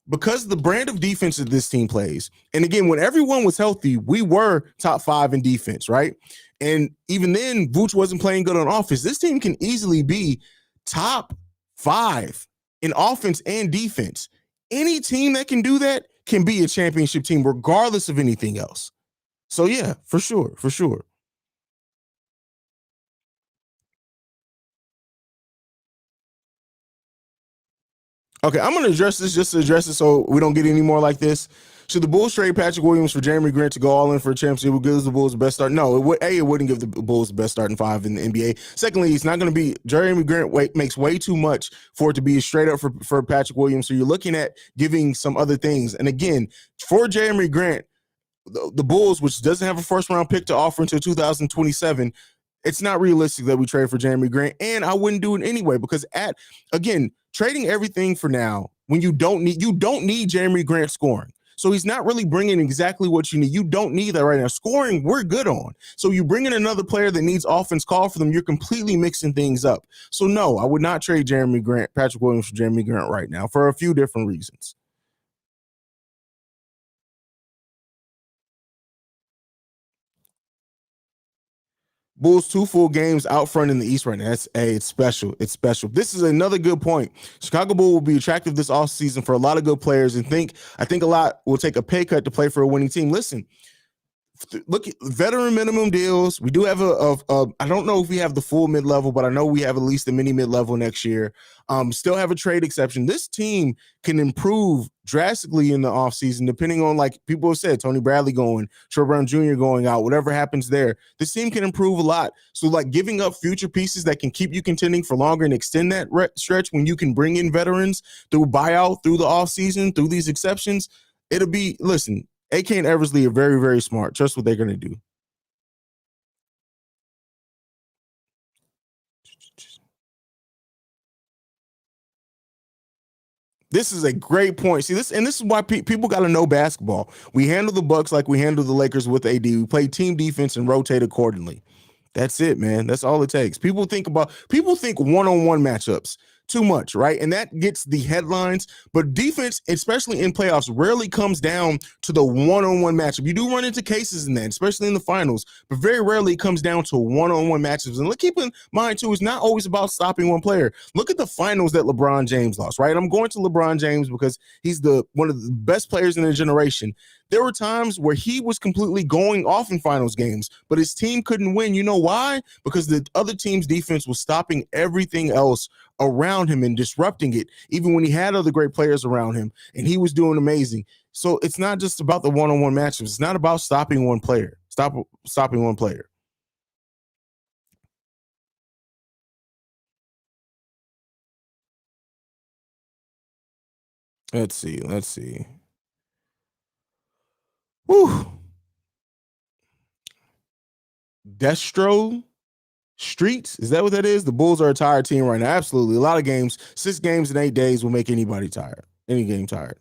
because the brand of defense that this team plays, and again, when everyone was healthy, we were top 5 in defense, right? And even then, Vooch wasn't playing good on offense. This team can easily be top 5 in offense and defense. Any team that can do that can be a championship team, regardless of anything else. So yeah, for sure, for sure. Okay, I'm going to address this just to address it so we don't get any more like this. Should the Bulls trade Patrick Williams for Jeremy Grant to go all in for a championship? It would give the Bulls the best start. No, it wouldn't give the Bulls the best starting 5 in the NBA. Secondly, it's not going to be Jeremy Grant makes way too much for it to be straight up for Patrick Williams. So you're looking at giving some other things. And again, for Jeremy Grant, the Bulls, which doesn't have a first round pick to offer until 2027, it's not realistic that we trade for Jeremy Grant, and I wouldn't do it anyway because again, trading everything for now when you don't need Jeremy Grant scoring. So he's not really bringing exactly what you need. You don't need that right now. Scoring, we're good on. So you bring in another player that needs offense call for them, you're completely mixing things up. So no, I would not trade Patrick Williams for Jeremy Grant right now for a few different reasons. Bulls 2 full games out front in the East right now. It's special. It's special. This is another good point. Chicago Bull will be attractive this offseason for a lot of good players, and I think a lot will take a pay cut to play for a winning team. Listen, look at veteran minimum deals. We do have I don't know if we have the full mid-level, but I know we have at least the mini mid-level next year. Still have a trade exception. This team can improve drastically in the offseason, depending on, like people have said, Tony Bradley going, Troy Brown Jr. going out, whatever happens there. This team can improve a lot. So like giving up future pieces that can keep you contending for longer and extend that stretch when you can bring in veterans through buyout, through the offseason, through these exceptions, it'll be, listen, AK and Eversley are very, very smart. Trust what they're going to do. This is a great point. See this, and this is why people got to know basketball. We handle the Bucks like we handle the Lakers with AD. We play team defense and rotate accordingly. That's it, man. That's all it takes. People think one-on-one matchups too much, right? And that gets the headlines. But defense, especially in playoffs, rarely comes down to the one-on-one matchup. You do run into cases in that, especially in the finals, but very rarely it comes down to one-on-one matchups. And keep in mind, too, it's not always about stopping one player. Look at the finals that LeBron James lost, right? I'm going to LeBron James because he's one of the best players in the generation. There were times where he was completely going off in finals games, but his team couldn't win. You know why? Because the other team's defense was stopping everything else around him and disrupting it, even when he had other great players around him, and he was doing amazing. So it's not just about the one-on-one matchups. It's not about stopping one player. Stopping one player. Let's see. Whew. Destro Streets, is that what that is? The Bulls are a tired team right now. Absolutely. A lot of games, 6 games in 8 days will make anybody tired. Any game tired.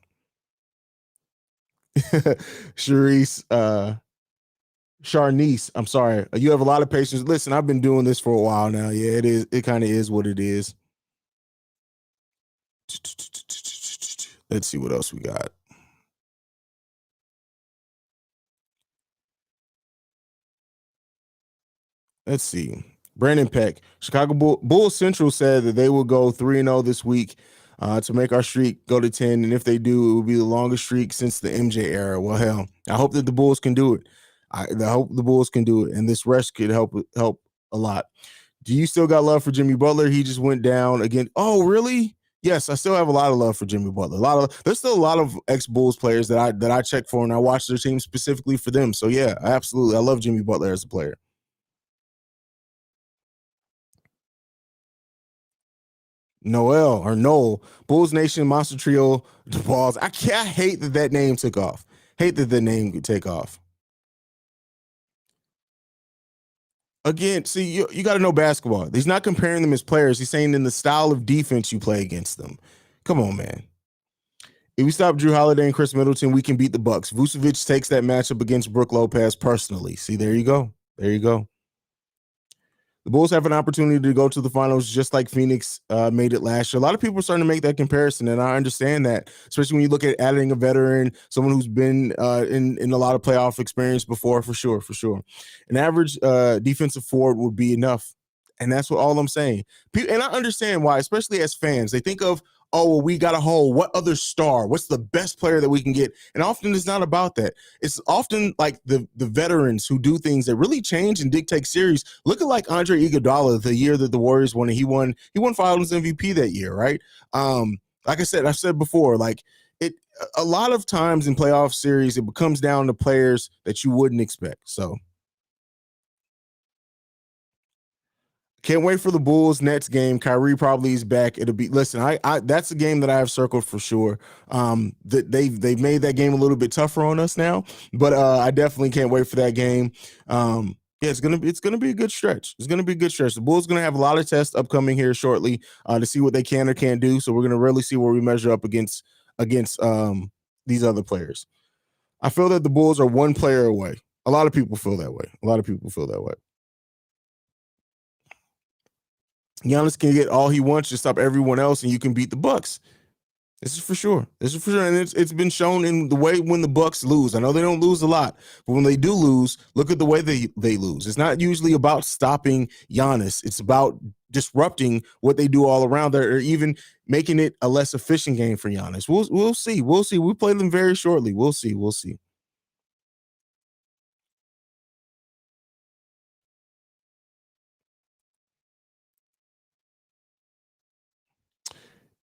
Charisse, Charnice, I'm sorry. You have a lot of patience. Listen, I've been doing this for a while now. Yeah, it is. It kind of is what it is. Let's see what else we got. Let's see. Brandon Peck, Chicago Bulls Central said that they will go 3-0 this week to make our streak go to 10. And if they do, it will be the longest streak since the MJ era. Well, hell, I hope that the Bulls can do it. I hope the Bulls can do it. And this rest could help a lot. Do you still got love for Jimmy Butler? He just went down again. Oh, really? Yes, I still have a lot of love for Jimmy Butler. There's still a lot of ex-Bulls players that I check for, and I watch their team specifically for them. So yeah, absolutely, I love Jimmy Butler as a player. Noel, Bulls Nation, Monster Trio, the Balls. I hate that name took off. Hate that the name could take off. Again, see, you got to know basketball. He's not comparing them as players. He's saying in the style of defense you play against them. Come on, man. If we stop Drew Holiday and Chris Middleton, we can beat the Bucks. Vucevic takes that matchup against Brook Lopez personally. See, there you go. There you go. The Bulls have an opportunity to go to the finals just like Phoenix made it last year. A lot of people are starting to make that comparison, and I understand that, especially when you look at adding a veteran, someone who's been in a lot of playoff experience before, for sure. An average defensive forward would be enough, and that's what all I'm saying. And I understand why, especially as fans, they think of, oh, well, we got a hole. What other star? What's the best player that we can get? And often it's not about that. It's often like the veterans who do things that really change and dictate series. Look at like Andre Iguodala, the year that the Warriors won, and he won Finals MVP that year, right? Like I've said before, like a lot of times in playoff series, it comes down to players that you wouldn't expect. So can't wait for the Bulls Nets game. Kyrie probably is back. It'll be, listen, I that's a game that I have circled for sure. That they've made that game a little bit tougher on us now, but I definitely can't wait for that game. Yeah, it's gonna be a good stretch. It's gonna be a good stretch. The Bulls gonna have a lot of tests upcoming here shortly to see what they can or can't do. So we're gonna really see where we measure up against these other players. I feel that the Bulls are one player away. A lot of people feel that way. Giannis can get all he wants to stop everyone else, and you can beat the Bucks. This is for sure. And it's been shown in the way when the Bucks lose. I know they don't lose a lot, but when they do lose, look at the way they lose. It's not usually about stopping Giannis. It's about disrupting what they do all around there, or even making it a less efficient game for Giannis. We'll see. We play them very shortly. We'll see.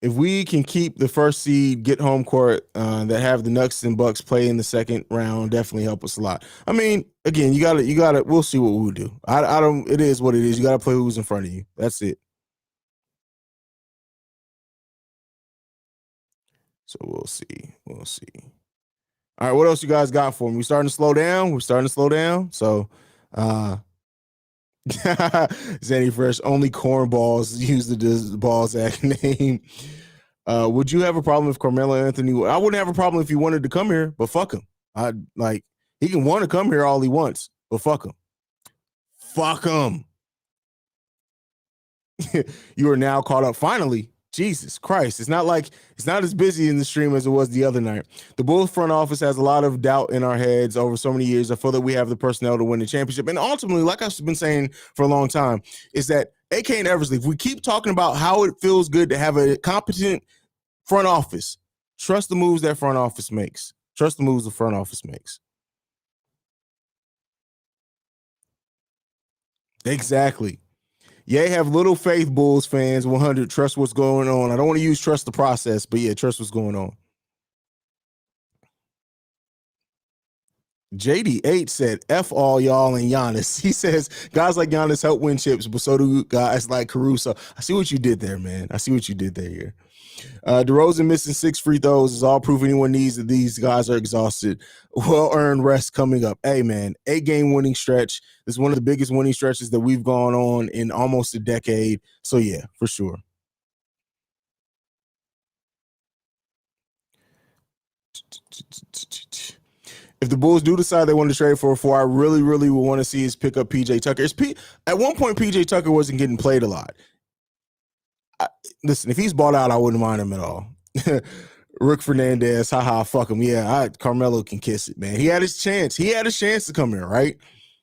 If we can keep the first seed, get home court, that have the Nuggets and Bucks play in the second round, definitely help us a lot. I mean, again, you gotta. We'll see what we'll do. I don't. It is what it is. You gotta play who's in front of you. That's it. So we'll see. All right, what else you guys got for me? We starting to slow down. So, Zanny Fresh, only cornballs use the balls act name. Would you have a problem if Carmelo Anthony? I wouldn't have a problem if he wanted to come here, but fuck him. I like he can want to come here all he wants, but fuck him. Fuck him. You are now caught up. Finally, Jesus Christ. It's not as busy in the stream as it was the other night. The Bulls front office has a lot of doubt in our heads over so many years. I feel that we have the personnel to win the championship. And ultimately, like I've been saying for a long time, is that AK and Eversley, if we keep talking about how it feels good to have a competent front office, trust the moves that front office makes. Trust the moves the front office makes. Exactly. Yeah, have little faith, Bulls fans. 100. Trust what's going on. I don't want to use trust the process, but yeah, trust what's going on. JD8 said, F all y'all and Giannis. He says, guys like Giannis help win chips, but so do guys like Caruso. I see what you did there, man. I see what you did there here. DeRozan missing 6 free throws is all proof anyone needs that these guys are exhausted. Well-earned rest coming up. Hey, man, 8-game winning stretch. This is one of the biggest winning stretches that we've gone on in almost a decade. So, yeah, for sure. If the Bulls do decide they want to trade for a 4, I really, really would want to see is pick up PJ Tucker. At one point, PJ Tucker wasn't getting played a lot. Listen, if he's bought out, I wouldn't mind him at all. Rick Fernandez, haha, fuck him. Yeah, Carmelo can kiss it, man. He had his chance. He had a chance to come here, right?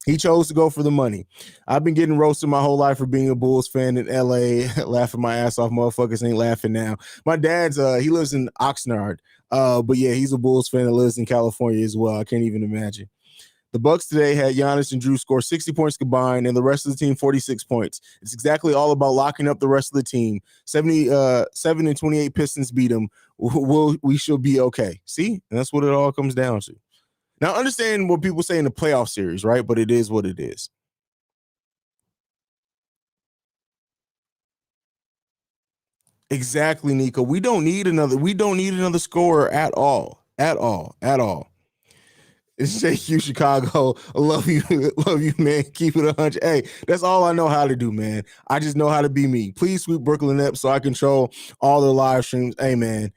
He chose to go for the money. I've been getting roasted my whole life for being a Bulls fan in LA, laughing my ass off. Motherfuckers ain't laughing now. My dad's he lives in Oxnard. But yeah, he's a Bulls fan that lives in California as well. I can't even imagine. The Bucks today had Giannis and Drew score 60 points combined, and the rest of the team 46 points. It's exactly all about locking up the rest of the team. 77 and 28 Pistons beat them. We should be okay. See, and that's what it all comes down to. Now, understand what people say in the playoff series, right? But it is what it is. Exactly, Nico. We don't need another scorer at all. At all. At all. It's JQ Chicago. I love you, man. Keep it 100. Hey, that's all I know how to do, man. I just know how to be me. Please sweep Brooklyn up so I control all their live streams. Hey, man,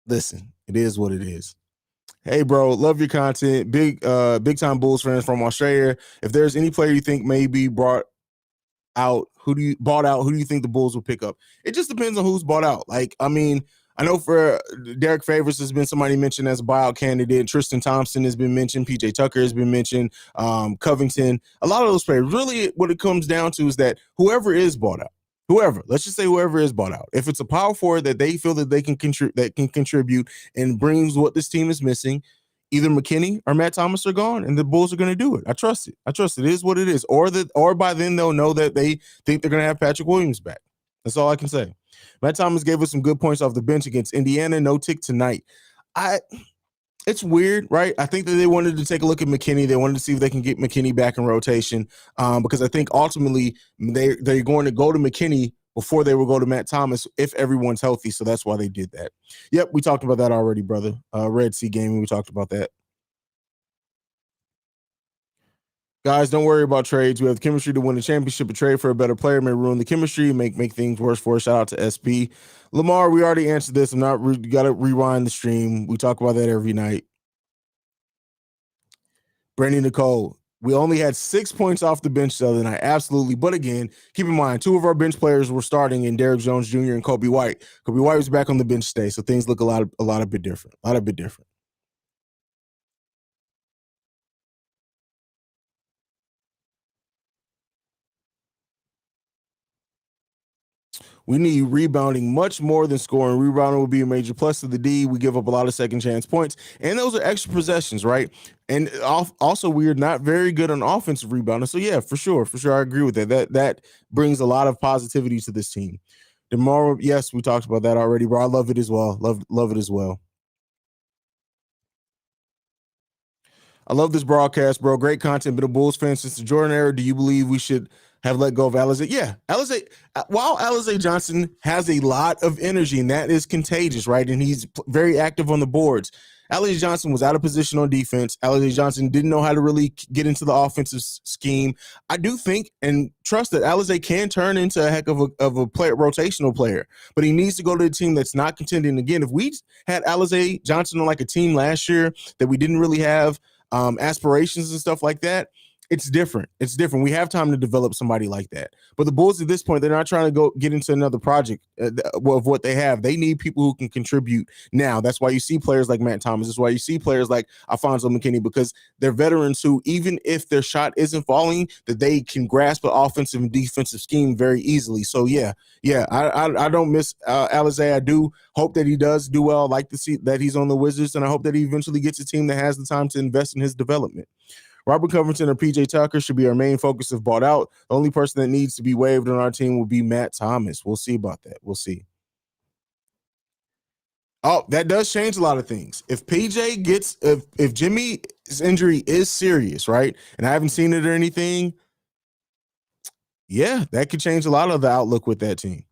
listen, it is what it is. Hey, bro, love your content. Big time Bulls fans from Australia. If there's any player you think may be bought out, who do you think the Bulls will pick up? It just depends on who's bought out. Like, I mean, I know for Derek Favors has been somebody mentioned as a buyout candidate. Tristan Thompson has been mentioned. PJ Tucker has been mentioned. Covington. A lot of those players. Really, what it comes down to is that whoever is bought out, let's just say whoever is bought out, if it's a power forward that they feel that they can contribute and brings what this team is missing, either McKinney or Matt Thomas are gone, and the Bulls are going to do it. I trust it. It is what it is. Or by then they'll know that they think they're going to have Patrick Williams back. That's all I can say. Matt Thomas gave us some good points off the bench against Indiana. No tick tonight. It's weird, right? I think that they wanted to take a look at McKinney. They wanted to see if they can get McKinney back in rotation, because I think ultimately they're going to go to McKinney before they will go to Matt Thomas if everyone's healthy. So that's why they did that. Yep, we talked about that already, brother. Red Sea Gaming, we talked about that. Guys, don't worry about trades. We have the chemistry to win the championship. A trade for a better player may ruin the chemistry, make things worse for us. Shout out to SP. Lamar, we already answered this. I'm not got to rewind the stream. We talk about that every night. Brandy Nicole, we only had 6 points off the bench the other night. Absolutely. But again, keep in mind, 2 of our bench players were starting in Derrick Jones Jr. and Kobe White. Kobe White was back on the bench today, so things look a lot bit different. A lot of bit different. We need rebounding much more than scoring. Rebounding will be a major plus to the D. We give up a lot of second chance points, and those are extra possessions, right? And also, we are not very good on offensive rebounding. So yeah, for sure, I agree with that. That brings a lot of positivity to this team. Tomorrow, yes, we talked about that already, bro. I love it as well. Love it as well. I love this broadcast, bro. Great content. Been a Bulls fan since the Jordan era. Do you believe we should have let go of Alize? Yeah, Alize. While Alize Johnson has a lot of energy, and that is contagious, right? And he's very active on the boards. Alizé Johnson was out of position on defense. Alizé Johnson didn't know how to really get into the offensive scheme. I do think and trust that Alizé can turn into a heck of a player, rotational player, but he needs to go to a team that's not contending. Again, if we had Alizé Johnson on like a team last year that we didn't really have aspirations and stuff like that, it's different. It's different. We have time to develop somebody like that. But the Bulls at this point, they're not trying to go get into another project of what they have. They need people who can contribute now. That's why you see players like Matt Thomas. That's why you see players like Alfonso McKinney, because they're veterans who, even if their shot isn't falling, that they can grasp an offensive and defensive scheme very easily. So yeah, I don't miss Alizé. I do hope that he does do well. I like to see that he's on the Wizards, and I hope that he eventually gets a team that has the time to invest in his development. Robert Covington or PJ Tucker should be our main focus if bought out. The only person that needs to be waived on our team will be Matt Thomas. We'll see about that. We'll see. Oh, that does change a lot of things. If PJ gets, if Jimmy's injury is serious, right, and I haven't seen it or anything, yeah, that could change a lot of the outlook with that team.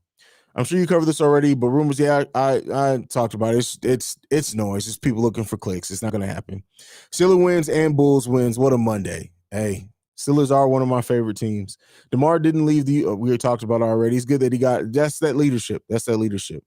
I'm sure you covered this already, but rumors, yeah, I talked about it. It's noise. It's people looking for clicks. It's not going to happen. Steelers wins and Bulls wins. What a Monday. Hey, Steelers are one of my favorite teams. DeMar didn't leave we talked about it already. It's good that he got, that's that leadership. That's that leadership.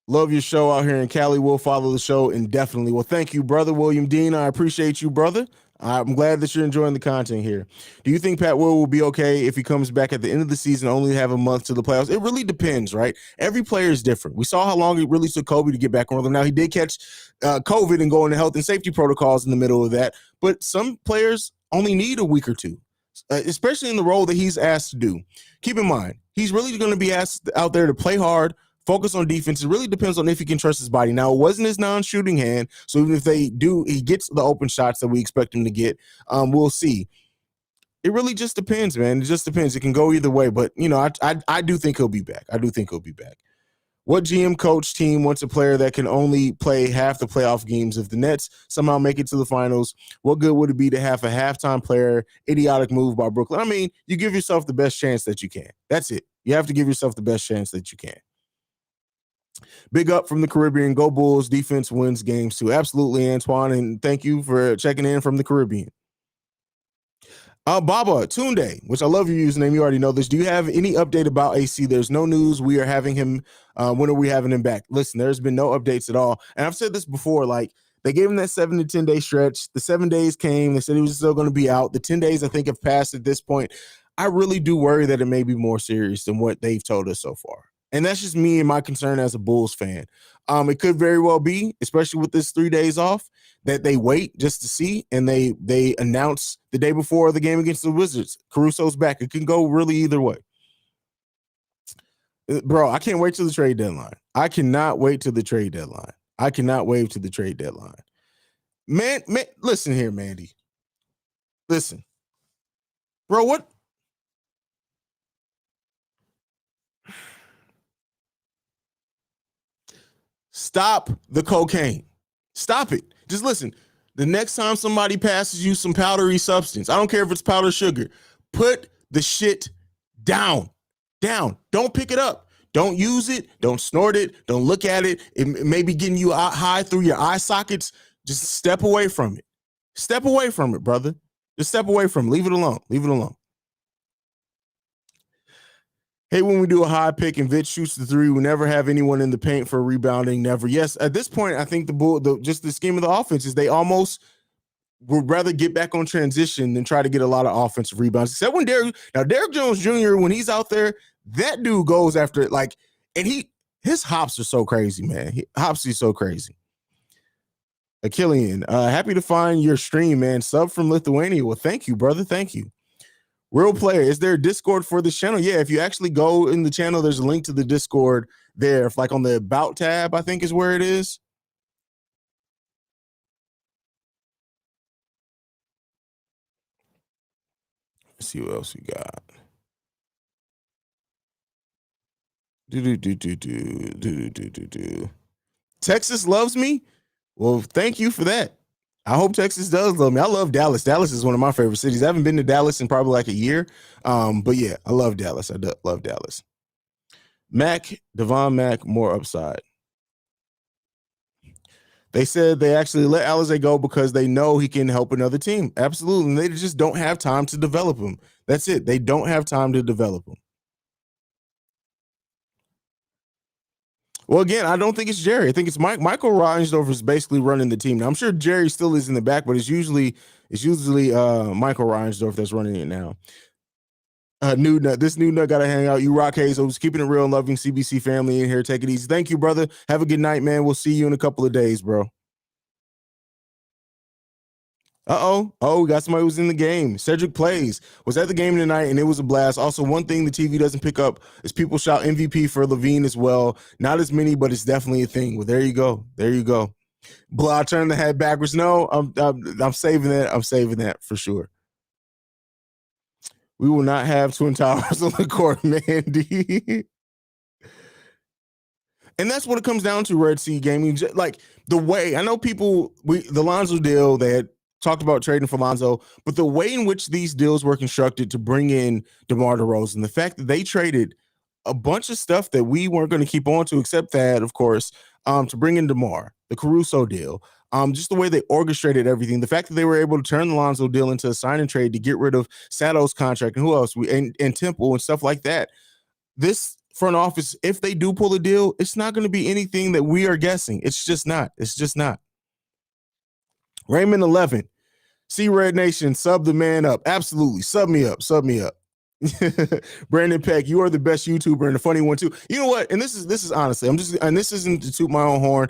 Love your show out here in Cali. We'll follow the show indefinitely. Well, thank you, brother William Dean. I appreciate you, brother. I'm glad that you're enjoying the content here. Do you think Pat Will be okay if he comes back at the end of the season, only have a month to the playoffs? It really depends, right? Every player is different. We saw how long it really took Kobe to get back on rhythm. Now, he did catch COVID and go into health and safety protocols in the middle of that, but some players only need a week or two, especially in the role that he's asked to do. Keep in mind, he's really going to be asked out there to play hard, focus on defense. It really depends on if he can trust his body. Now, it wasn't his non-shooting hand, so even if they do, he gets the open shots that we expect him to get. We'll see. It really just depends, man. It just depends. It can go either way, but you know, I do think he'll be back. I do think he'll be back. What GM coach team wants a player that can only play half the playoff games? If the Nets somehow make it to the finals, what good would it be to have a halftime player? Idiotic move by Brooklyn. I mean, you give yourself the best chance that you can. That's it. You have to give yourself the best chance that you can. Big up from the Caribbean. Go Bulls. Defense wins games too. Absolutely, Antoine. And thank you for checking in from the Caribbean. Baba Tunde, which I love your username. You already know this. Do you have any update about AC? There's no news. We are having him. When are we having him back? Listen, there's been no updates at all. And I've said this before, like, they gave him that 7 to 10 day stretch. The 7 days came. They said he was still going to be out. The 10 days, I think, have passed at this point. I really do worry that it may be more serious than what they've told us so far. And that's just me and my concern as a Bulls fan. It could very well be, especially with this 3 days off, that they wait just to see, and they announce the day before the game against the Wizards, Caruso's back. It can go really either way. Bro, I can't wait till the trade deadline. I cannot wait till the trade deadline. I cannot wait to the trade deadline. Man, listen here, Mandy. Listen. Bro, what? Stop the cocaine. Stop it. Just listen. The next time somebody passes you some powdery substance, I don't care if it's powdered sugar, put the shit down. Down. Don't pick it up. Don't use it. Don't snort it. Don't look at it. It may be getting you high through your eye sockets. Just step away from it. Step away from it, brother. Just step away from it. Leave it alone. Leave it alone. Hey, when we do a high pick and Vitch shoots the three, we never have anyone in the paint for rebounding. Never. Yes, at this point, I think just the scheme of the offense is they almost would rather get back on transition than try to get a lot of offensive rebounds. Except when Derrick Jones Jr., when he's out there, that dude goes after it. Like, and his hops are so crazy, man. Hops is so crazy. Achillian, happy to find your stream, man. Sub from Lithuania. Well, thank you, brother. Thank you. Real player, is there a Discord for this channel? Yeah, if you actually go in the channel, there's a link to the Discord there. If like on the About tab, I think is where it is. Let's see what else we got. Texas loves me? Well, thank you for that. I hope Texas does love me. I love Dallas. Dallas is one of my favorite cities. I haven't been to Dallas in probably like a year. But yeah, I love Dallas. Love Dallas. Devon Mack, more upside. They said they actually let Haize go because they know he can help another team. Absolutely. And they just don't have time to develop him. That's it. They don't have time to develop him. Well, again, I don't think it's Jerry. I think it's Michael Reinsdorf is basically running the team. Now, I'm sure Jerry still is in the back, but it's usually Michael Reinsdorf that's running it now. New nut. This new nut got to hang out. You rock, Haize. I was keeping it real and loving CBC family in here. Take it easy. Thank you, brother. Have a good night, man. We'll see you in a couple of days, bro. Oh, we got somebody who's in the game. Cedric Plays was at the game tonight, and it was a blast. Also, one thing the TV doesn't pick up is people shout MVP for Levine as well. Not as many, but it's definitely a thing. Well, there you go. There you go. Blah, turn the head backwards. No, I'm saving that. I'm saving that for sure. We will not have Twin Towers on the court, Mandy. And that's what it comes down to, Red Sea Gaming. Like the way I know people, the Lonzo deal, they had talked about trading for Lonzo, but the way in which these deals were constructed to bring in DeMar DeRozan, the fact that they traded a bunch of stuff that we weren't going to keep on to, except that, of course, to bring in DeMar, the Caruso deal, just the way they orchestrated everything, the fact that they were able to turn the Lonzo deal into a sign and trade to get rid of Sato's contract and who else, and Temple and stuff like that. This front office, if they do pull a deal, it's not going to be anything that we are guessing. It's just not. It's just not. Raymond 11. See Red Nation, sub the man up. Absolutely. Sub me up. Sub me up. Brandon Peck, you are the best YouTuber and the funny one too. You know what? And this is honestly, and this isn't to toot my own horn.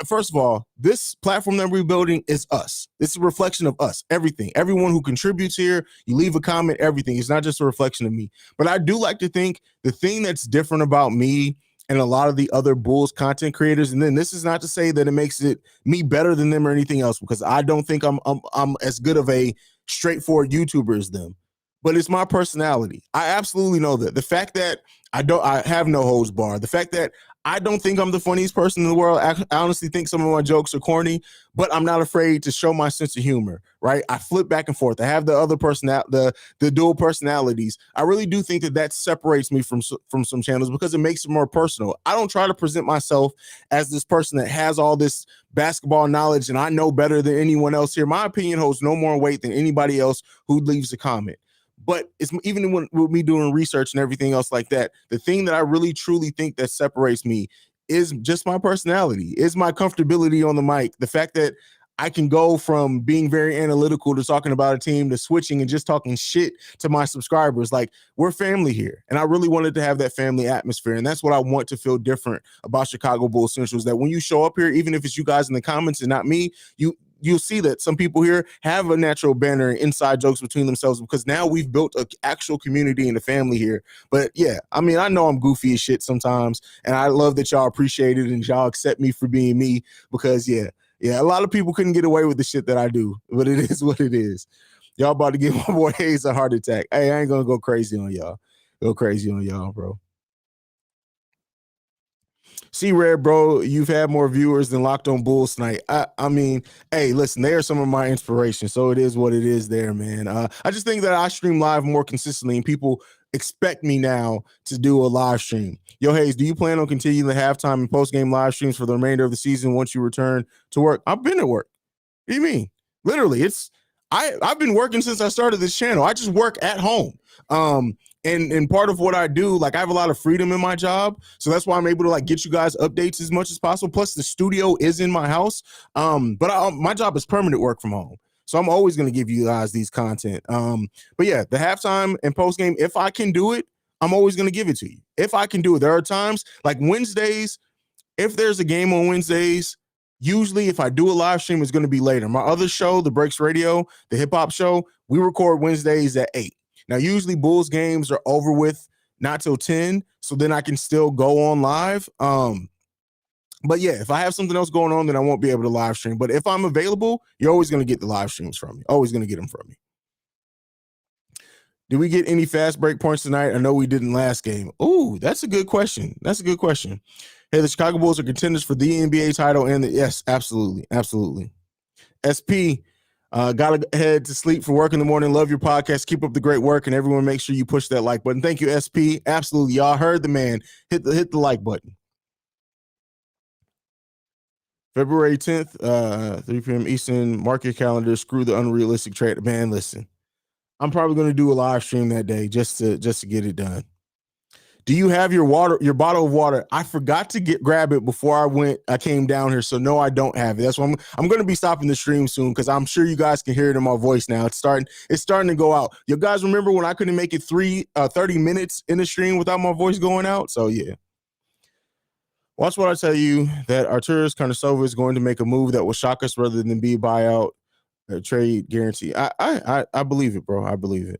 First of all, this platform that we're building is us. It's a reflection of us. Everything, everyone who contributes here, you leave a comment, everything. It's not just a reflection of me. But I do like to think the thing that's different about me and a lot of the other Bulls content creators, and then this is not to say that it makes it me better than them or anything else, because I don't think I'm as good of a straightforward YouTuber as them. But it's my personality. I absolutely know that. The fact that I have no holds bar. The fact that I don't think I'm the funniest person in the world. I honestly think some of my jokes are corny, but I'm not afraid to show my sense of humor, right? I flip back and forth. I have the other the dual personalities. I really do think that separates me from some channels because it makes it more personal. I don't try to present myself as this person that has all this basketball knowledge and I know better than anyone else here. My opinion holds no more weight than anybody else who leaves a comment. But it's even with me doing research and everything else like that, the thing that I really truly think that separates me is just my personality, is my comfortability on the mic. The fact that I can go from being very analytical to talking about a team to switching and just talking shit to my subscribers. Like, we're family here. And I really wanted to have that family atmosphere. And that's what I want to feel different about Chicago Bulls Central, is that when you show up here, even if it's you guys in the comments and not me, you'll see that some people here have a natural banter and inside jokes between themselves, because now we've built an actual community and a family here. But yeah, I mean, I know I'm goofy as shit sometimes, and I love that y'all appreciate it and y'all accept me for being me, because yeah, a lot of people couldn't get away with the shit that I do, but it is what it is. Y'all about to give my boy Haize a heart attack. Hey, I ain't gonna go crazy on y'all. Go crazy on y'all, bro. See, Red, bro, you've had more viewers than Locked On Bulls tonight. I mean, hey, listen, they are some of my inspiration, so it is what it is there, man. I just think that I stream live more consistently, and people expect me now to do a live stream. Yo, Haize, do you plan on continuing the halftime and post-game live streams for the remainder of the season once you return to work? I've been at work. What do you mean? Literally, I've been working since I started this channel. I just work at home. And part of what I do, like, I have a lot of freedom in my job, so that's why I'm able to like get you guys updates as much as possible. Plus, the studio is in my house. But my job is permanent work from home, so I'm always going to give you guys these content. But yeah, the halftime and post game, if I can do it, I'm always going to give it to you. If I can do it, there are times like Wednesdays. If there's a game on Wednesdays, usually if I do a live stream, it's going to be later. My other show, the Breaks Radio, the hip hop show, we record Wednesdays at 8. Now, usually Bulls games are over with not till 10, so then I can still go on live. But yeah, if I have something else going on, then I won't be able to live stream. But if I'm available, you're always going to get the live streams from me. Always going to get them from me. Did we get any fast break points tonight? I know we didn't last game. Oh, that's a good question. That's a good question. Hey, the Chicago Bulls are contenders for the NBA title, and yes, absolutely. SP, Gotta head to sleep for work in the morning. Love your podcast. Keep up the great work, and everyone make sure you push that like button. Thank you, SP. Absolutely, y'all heard the man. Hit the like button. February 10th, 3 p.m. Eastern. Mark your calendar. Screw the unrealistic trade. Man, listen, I'm probably going to do a live stream that day just to get it done. Do you have your bottle of water? I forgot to grab it before I came down here. So no, I don't have it. That's why I'm going to be stopping the stream soon because I'm sure you guys can hear it in my voice now. It's starting to go out. You guys remember when I couldn't make it 30 minutes in the stream without my voice going out? So yeah. Watch what I tell you that Arturas Karnisovas is going to make a move that will shock us rather than be a buyout trade guarantee. I believe it, bro. I believe it.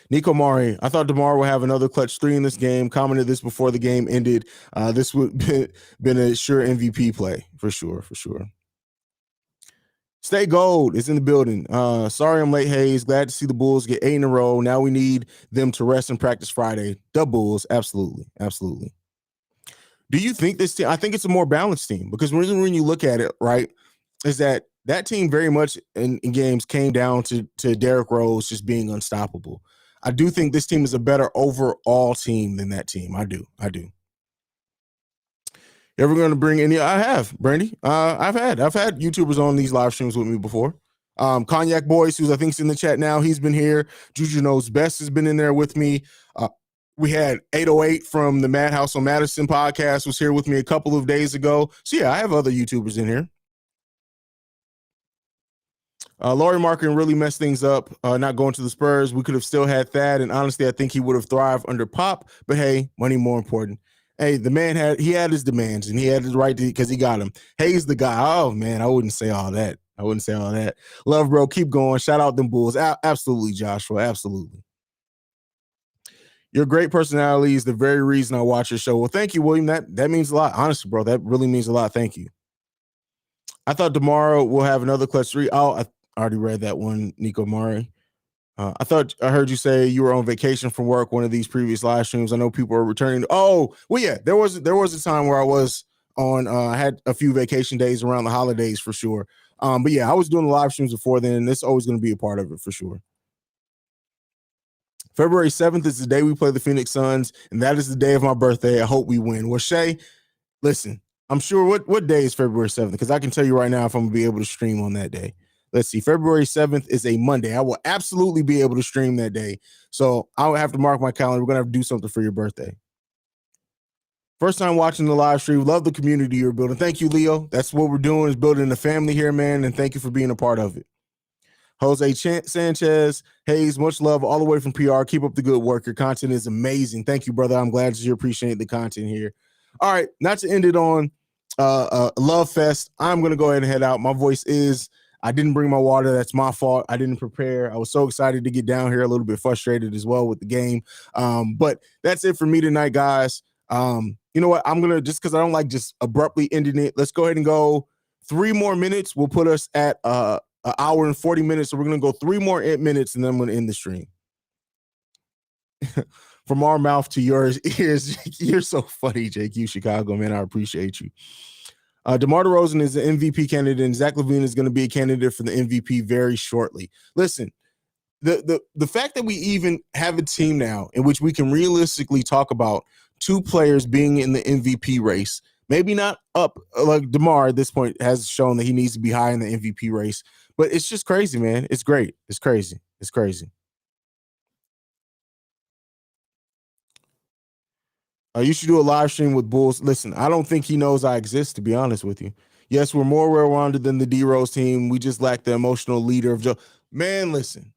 Nico Mari, I thought DeMar would have another clutch 3 in this game. Commented this before the game ended. This would have been a sure MVP play for sure. Stay Gold is in the building. Sorry I'm late, Haize. Glad to see the Bulls get 8 in a row. Now we need them to rest and practice Friday. The Bulls, absolutely. Do you think this team? I think it's a more balanced team because when you look at it, right, is that team very much in games came down to Derrick Rose just being unstoppable. I do think this team is a better overall team than that team. I do. Ever going to bring any? I have, Brandy. I've had YouTubers on these live streams with me before. Cognac Boys, who's I think's in the chat now, he's been here. Juju Knows Best has been in there with me. We had 808 from the Madhouse on Madison podcast was here with me a couple of days ago. So yeah, I have other YouTubers in here. Laurie Markin really messed things up, not going to the Spurs. We could have still had Thad, and honestly, I think he would have thrived under Pop. But hey, money more important. Hey, the man had his demands, and he had his right to because he got him. Haize the guy. Oh man, I wouldn't say all that. Love, bro. Keep going. Shout out them Bulls. Absolutely, Joshua. Absolutely. Your great personality is the very reason I watch your show. Well, thank you, William. That means a lot. Honestly, bro, that really means a lot. Thank you. I thought tomorrow we'll have another clutch 3. I already read that one, Nico Mari. I heard you say you were on vacation from work one of these previous live streams. I know people are returning. Oh, well, yeah, there was a time where I was on. I had a few vacation days around the holidays for sure. But yeah, I was doing the live streams before then. And it's always going to be a part of it for sure. February 7th is the day we play the Phoenix Suns, and that is the day of my birthday. I hope we win. Well, Shay, listen, I'm sure what day is February 7th? Because I can tell you right now if I'm going to be able to stream on that day. Let's see. February 7th is a Monday. I will absolutely be able to stream that day. So I'll have to mark my calendar. We're going to have to do something for your birthday. First time watching the live stream. Love the community you're building. Thank you, Leo. That's what we're doing is building a family here, man. And thank you for being a part of it. Jose Sanchez, Haize, much love all the way from PR. Keep up the good work. Your content is amazing. Thank you, brother. I'm glad you appreciate the content here. All right, not to end it on Love Fest. I'm going to go ahead and head out. My voice I didn't bring my water. That's my fault. I didn't prepare. I was so excited to get down here, a little bit frustrated as well with the game. But that's it for me tonight, guys. You know what? I'm going to, just because I don't like just abruptly ending it, let's go ahead and go 3 more minutes. We'll put us at an hour and 40 minutes. So we're going to go 3 more minutes, and then I'm going to end the stream. From our mouth to yours ears. You're so funny, JQ Chicago, man. I appreciate you. DeMar DeRozan is an MVP candidate, and Zach LaVine is going to be a candidate for the MVP very shortly. Listen, the fact that we even have a team now in which we can realistically talk about 2 players being in the MVP race, maybe not up like DeMar at this point has shown that he needs to be high in the MVP race, but it's just crazy, man. It's great. It's crazy. You should do a live stream with Bulls. Listen, I don't think he knows I exist, to be honest with you. Yes, we're more well-rounded than the D-Rose team. We just lack the emotional leader of Joe. Man, listen.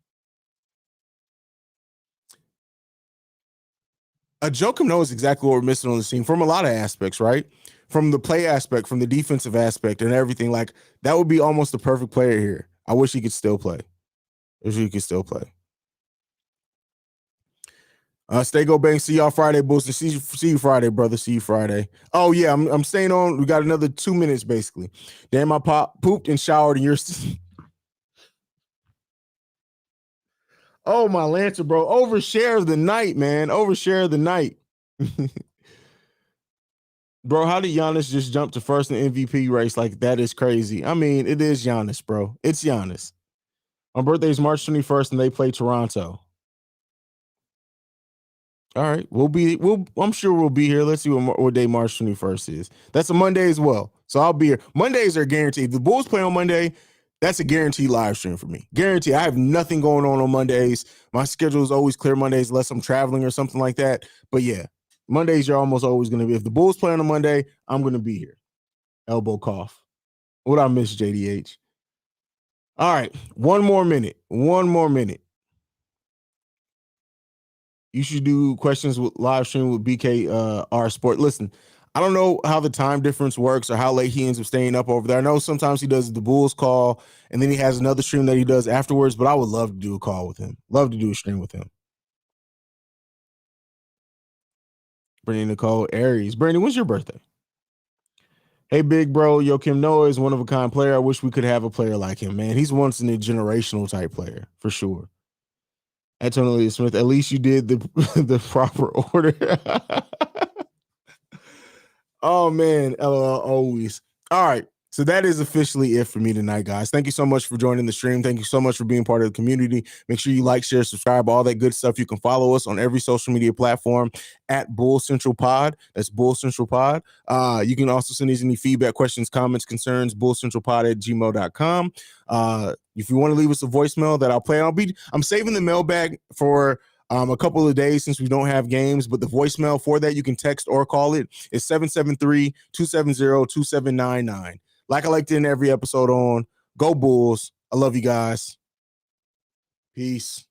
Joakim knows exactly what we're missing on the team from a lot of aspects, right? From the play aspect, from the defensive aspect, and everything. Like, that would be almost the perfect player here. I wish he could still play. Stay go bang. See y'all Friday, Booster. See you Friday, brother. See you Friday. Oh yeah, I'm staying on. We got another 2 minutes basically. Damn, I pooped and showered, and you're. Oh my Lancer, bro. Overshare of the night, man. Overshare of the night. Bro, how did Giannis just jump to first in the MVP race? Like, that is crazy. I mean, it is Giannis, bro. It's Giannis. My birthday is March 21st, and they play Toronto. All right, I'm sure we'll be here. Let's see what day March 21st is. That's a Monday as well. So I'll be here. Mondays are guaranteed. If the Bulls play on Monday, that's a guaranteed live stream for me. Guarantee. I have nothing going on Mondays. My schedule is always clear Mondays unless I'm traveling or something like that. But yeah, Mondays you're almost always going to be. If the Bulls play on a Monday, I'm going to be here. Elbow cough. What I miss, JDH. All right, one more minute. One more minute. You should do questions with live stream with BK R Sport. Listen, I don't know how the time difference works or how late he ends up staying up over there. I know sometimes he does the Bulls call and then he has another stream that he does afterwards, but I would love to do a call with him. Love to do a stream with him. Brittany Nicole Aries. Brittany, when's your birthday? Hey, big bro, Joakim Noah is one of a kind player. I wish we could have a player like him, man. He's once in a generational type player, for sure. Antonio Smith, at least you did the the proper order. Oh man, LOL always. All right. So that is officially it for me tonight, guys. Thank you so much for joining the stream. Thank you so much for being part of the community. Make sure you like, share, subscribe, all that good stuff. You can follow us on every social media platform at Bull Central Pod. That's Bull Central Pod. You can also send us any feedback, questions, comments, concerns, bullcentralpod@gmail.com. If you want to leave us a voicemail that I'll play, I'm saving the mailbag for a couple of days since we don't have games, but the voicemail for that, you can text or call it, is 773-270-2799. Like I like to end every episode on, go Bulls. I love you guys. Peace.